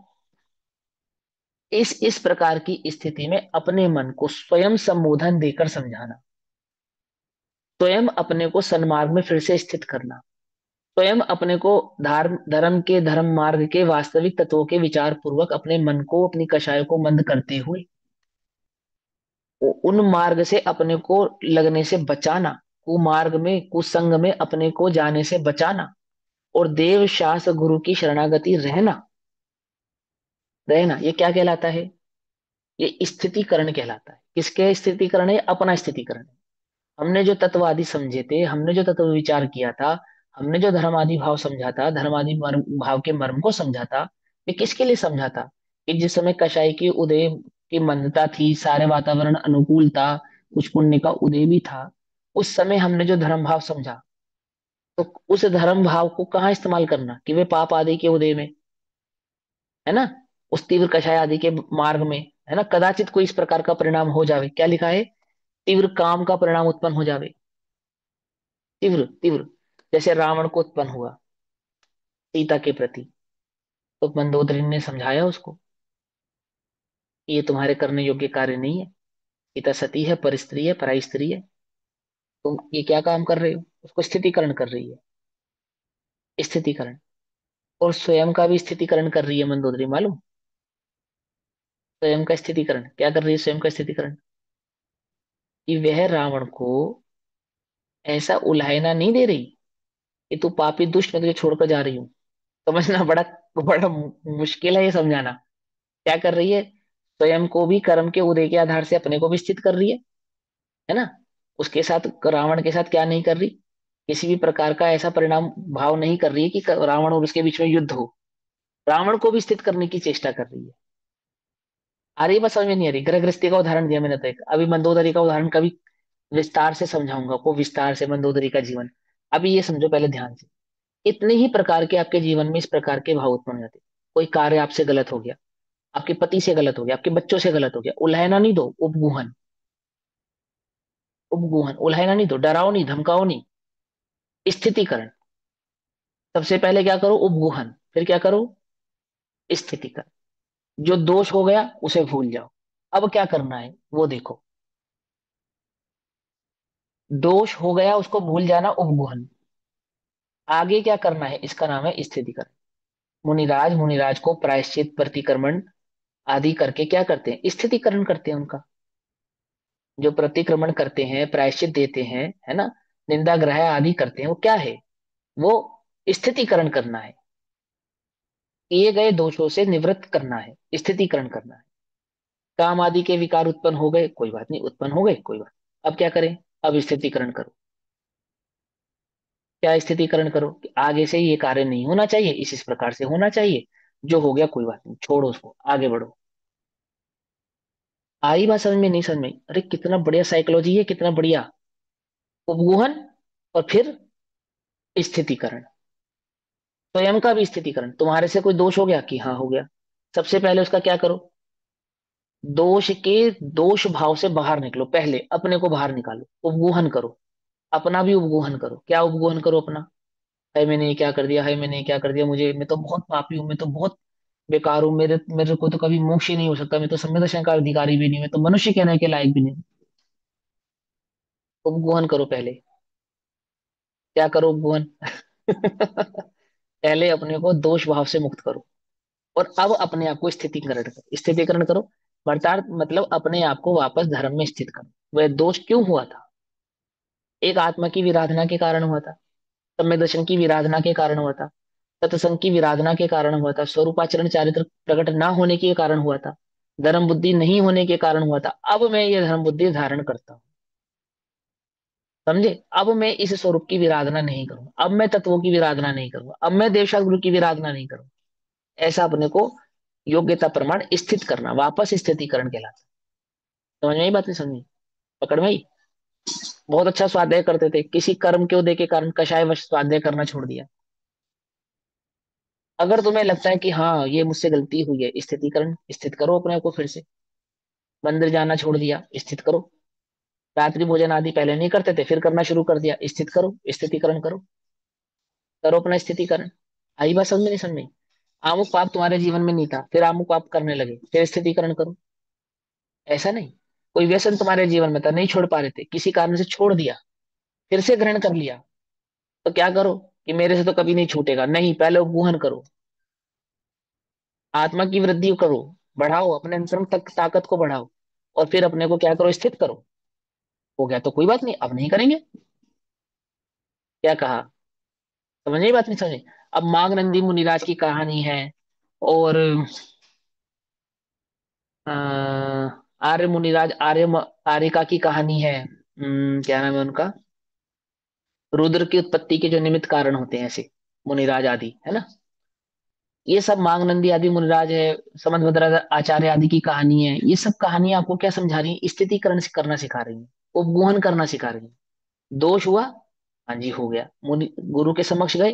इस प्रकार की स्थिति में अपने मन को स्वयं संबोधन देकर समझाना, स्वयं अपने को सन्मार्ग में फिर से स्थित करना, स्वयं अपने को धर्म धर्म के, धर्म मार्ग के वास्तविक तत्वों के विचार पूर्वक अपने मन को, अपनी कषाय को मंद करते हुए उन मार्ग से अपने को लगने से बचाना, कुमार्ग में, कुसंग में अपने को जाने से बचाना, और देव शास्त्र गुरु की शरणागति रहना, रहना ये क्या कहलाता है, ये स्थितिकरण कहलाता है। किसके स्थितिकरण है, अपना स्थितिकरण है। हमने जो तत्ववादी समझे थे, हमने जो तत्व विचार किया था, हमने जो धर्मादि भाव समझा था, धर्मादि भाव के मर्म को समझा था, ये किसके लिए समझा था, कि जिस समय कषाय की उदय की मंदता थी, सारे वातावरण अनुकूल था, कुछ पुण्य का उदय भी था, उस समय हमने जो धर्म भाव समझा, तो उस धर्म भाव को कहाँ इस्तेमाल करना, कि वे पाप आदि के उदय में, है ना, उस तीव्र कषाय आदि के मार्ग में, है ना, कदाचित कोई इस प्रकार का परिणाम हो जावे, क्या लिखा है, तीव्र काम का परिणाम उत्पन्न हो जावे, तीव्र तीव्र, जैसे रावण को उत्पन्न हुआ सीता के प्रति, तो मंदोदरी ने समझाया उसको कि ये तुम्हारे करने योग्य कार्य नहीं है, सीता सती है, पर स्त्री है, पराई स्त्री है, तुम ये क्या काम कर रहे हो, उसको स्थितिकरण कर रही है, स्थितिकरण। और स्वयं का भी स्थितिकरण कर रही है मंदोदरी, मालूम, स्वयं का स्थितिकरण क्या कर रही है, स्वयं का स्थितिकरण, कि वह रावण को ऐसा उलाहना नहीं दे रही कि तू पापी दुष्ट, मैं तुझे छोड़कर जा रही हूँ। समझना बड़ा बड़ा मुश्किल है ये समझाना। क्या कर रही है, स्वयं को भी कर्म के उदय के आधार से अपने को भी स्थित कर रही है ना, उसके साथ रावण के साथ क्या नहीं कर रही, किसी भी प्रकार का ऐसा परिणाम भाव नहीं कर रही है कि रावण और उसके बीच में युद्ध हो, रावण को भी स्थित करने की चेष्टा कर रही है। आ रही है बात, समझ में नहीं आ रही, ग्रह गृहस्थी का उदाहरण दिया मैंने, तो एक अभी मंदोदरी का उदाहरण कभी विस्तार से समझाऊंगा, को विस्तार से मंदोदरी का जीवन। अभी ये समझो पहले ध्यान से, इतने ही प्रकार के आपके जीवन में इस प्रकार के भाव उत्पन्न हो जाते हैं। कोई कार्य आपसे गलत हो गया, आपके पति से गलत हो गया, आपके बच्चों से गलत हो गया, उल्हायना नहीं दो, उपगूहन। उपगूहन, उल्हायना नहीं दो, डराओ नहीं, धमकाओ नहीं, स्थितिकरण। सबसे पहले क्या करो, उपगूहन, फिर क्या करो, स्थितिकरण। जो दोष हो गया उसे भूल जाओ। अब क्या करना है वो देखो। दोष हो गया उसको भूल जाना, उपगूहन। आगे क्या करना है, इसका नाम है स्थितिकरण। मुनिराज को प्रायश्चित, प्रतिक्रमण आदि करके क्या करते हैं, स्थितिकरण करते हैं उनका। जो प्रतिक्रमण करते हैं, प्रायश्चित देते हैं, है ना, निंदा ग्रह आदि करते हैं, वो क्या है, वो स्थितिकरण करना है। किए गए दोषों से निवृत्त करना है, स्थितिकरण करना है। काम आदि के विकार उत्पन्न हो गए, कोई बात नहीं, उत्पन्न हो गए, कोई बात। अब क्या करें, अब स्थितिकरण करो। क्या स्थितिकरण करो कि आगे से ये कार्य नहीं होना चाहिए, इस प्रकार से होना चाहिए। जो हो गया कोई बात नहीं, छोड़ो उसको, आगे बढ़ो। आई बात समझ में, नहीं समझ में? अरे कितना बढ़िया साइकोलॉजी है, कितना बढ़िया। उपगूहन और फिर स्थितिकरण। स्वयं का भी स्थितिकरण, तुम्हारे से कोई दोष हो गया कि हाँ हो गया, सबसे पहले उसका क्या करो, दोष के दोष भाव से बाहर निकलो, पहले अपने को बाहर निकालो, उपगूहन करो। अपना भी उपगूहन करो। क्या उपगूहन करो अपना, है मैंने ये क्या कर दिया, है मैंने ये क्या कर दिया, मुझे, मैं तो बहुत पापी हूँ, मैं तो बहुत बेकार हूँ, मेरे मेरे को तो कभी मोक्ष ही नहीं हो सकता, मैं तो संवेदनशील का अधिकारी भी नहीं, मैं तो मनुष्य कहने के लायक भी नहीं। उपगूहन करो पहले। क्या करो, उपगूहन। पहले अपने को दोष भाव से मुक्त करो, और अब अपने आप को स्थितिकरण करो, स्थितिकरण करो। अर्थात मतलब अपने आप को वापस धर्म में स्थित करो। वह दोष क्यों हुआ था, एक आत्मा की विराधना के कारण हुआ था, सम्यक दर्शन की विराधना के कारण हुआ था, सत्संग की विराधना के कारण हुआ था, स्वरूपाचरण चारित्र प्रकट ना होने के कारण हुआ था, धर्म बुद्धि नहीं होने के कारण हुआ था। अब मैं ये धर्म बुद्धि धारण करता हूँ, समझे? अब मैं इस स्वरूप की विराधना नहीं करूंगा, अब मैं तत्वों की विराधना नहीं करूंगा, अब मैं देवशास्त्र गुरु की विराधना नहीं करूंगा। ऐसा अपने को योग्यता प्रमाण स्थित करना, वापस स्थितिकरण कहलाता है। समझ में आई बात, नहीं समझी, पकड़ में आई? बहुत अच्छा स्वाध्याय करते थे, किसी कर्म के उदय के कारण कषाय वश स्वाध्याय करना छोड़ दिया। अगर तुम्हें लगता है कि हाँ ये मुझसे गलती हुई है, स्थितिकरण, स्थित करो अपने आप को फिर से। मंदिर जाना छोड़ दिया, स्थित करो। रात्रि भोजन आदि पहले नहीं करते थे, फिर करना शुरू कर दिया, स्थित करो, स्थितिकरण करो। करो अपना स्थितिकरण। आई बात समझ में, नहीं समझ में? आमुक पाप तुम्हारे जीवन में नहीं था, फिर आमुक पाप करने लगे, फिर स्थितिकरण करो। ऐसा नहीं, कोई व्यसन तुम्हारे जीवन में था, नहीं छोड़ पा रहे थे, किसी कारण से छोड़ दिया, फिर से ग्रहण कर लिया, तो क्या करो कि मेरे से तो कभी नहीं छूटेगा, नहीं, पहले उपगूहन करो, आत्मा की वृद्धि करो, बढ़ाओ, अपने अंतरंग तक ताकत को बढ़ाओ, और फिर अपने को क्या करो, स्थित करो। हो गया तो कोई बात नहीं, अब नहीं करेंगे। क्या कहा, समझ नहीं, बात नहीं समझे? अब माघ नंदी मुनिराज की कहानी है, और अ, आर्य मुनिराज, आर्यका की कहानी है। क्या नाम है उनका, रुद्र की उत्पत्ति के जो निमित्त कारण होते हैं ऐसे, मुनिराज आदि, है ना। ये सब माघ नंदी आदि मुनिराज है, समंतभद्र आचार्य आदि की कहानी है। ये सब कहानियां आपको क्या समझा रही है, स्थितिकरण से करना सिखा रही है, उपगोहन करना सिखा रही है। दोष हुआ, हाँ जी हो गया, मुनि गुरु के समक्ष गए,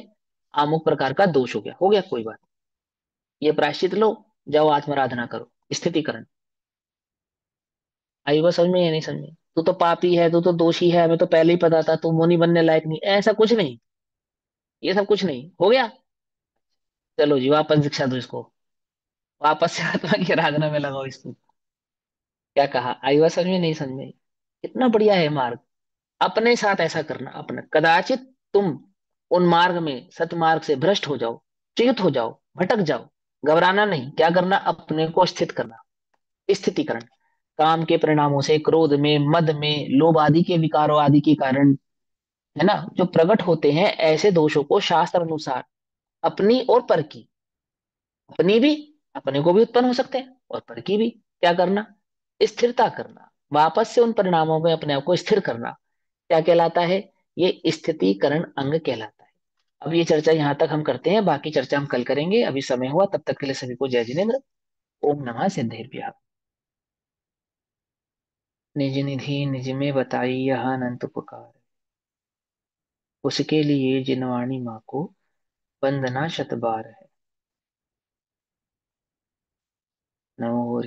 अमुक प्रकार का दोष हो गया कोई बात, ये प्रायश्चित लो, जाओ आत्मराधना करो, स्थितिकरण। आई बात समझ में या नहीं समझ में? तू तो पापी है, तू तो दोषी है, हमें तो पहले ही पता था, तू मुनि बनने लायक नहीं, ऐसा कुछ नहीं, ये सब कुछ नहीं हो गया। चलो जी वापस दीक्षा दो इसको, वापस से आत्मा की आराधना में लगाओ इसको। क्या कहा, आई बात समझ में, नहीं समझ में? कितना बढ़िया है मार्ग। अपने साथ ऐसा करना, अपने, कदाचित तुम उन मार्ग में, सतमार्ग से भ्रष्ट हो जाओ, च्युत हो जाओ, भटक जाओ, घबराना नहीं, क्या करना, अपने को स्थित करना, स्थितिकरण। काम के परिणामों से, क्रोध में, मद में, लोभ आदि के विकारों आदि के कारण, है ना, जो प्रकट होते हैं ऐसे दोषों को शास्त्र अनुसार, अपनी और पर की, अपनी भी, अपने को भी उत्पन्न हो सकते हैं, और पर की भी, क्या करना, स्थिरता करना, वापस से उन परिणामों में अपने आप को स्थिर करना, क्या कहलाता है, ये स्थितिकरण अंग कहलाता है। अब ये चर्चा यहाँ तक हम करते हैं, बाकी चर्चा हम कल करेंगे, अभी समय हुआ, तब तक के लिए सभी को जय जिनेन्द्र। ओम नमः सिद्धेभ्यः। निज निधि निज में बताई यह अनंत उपकार, उसके लिए जिनवाणी माँ को वंदना शत बार है। नमो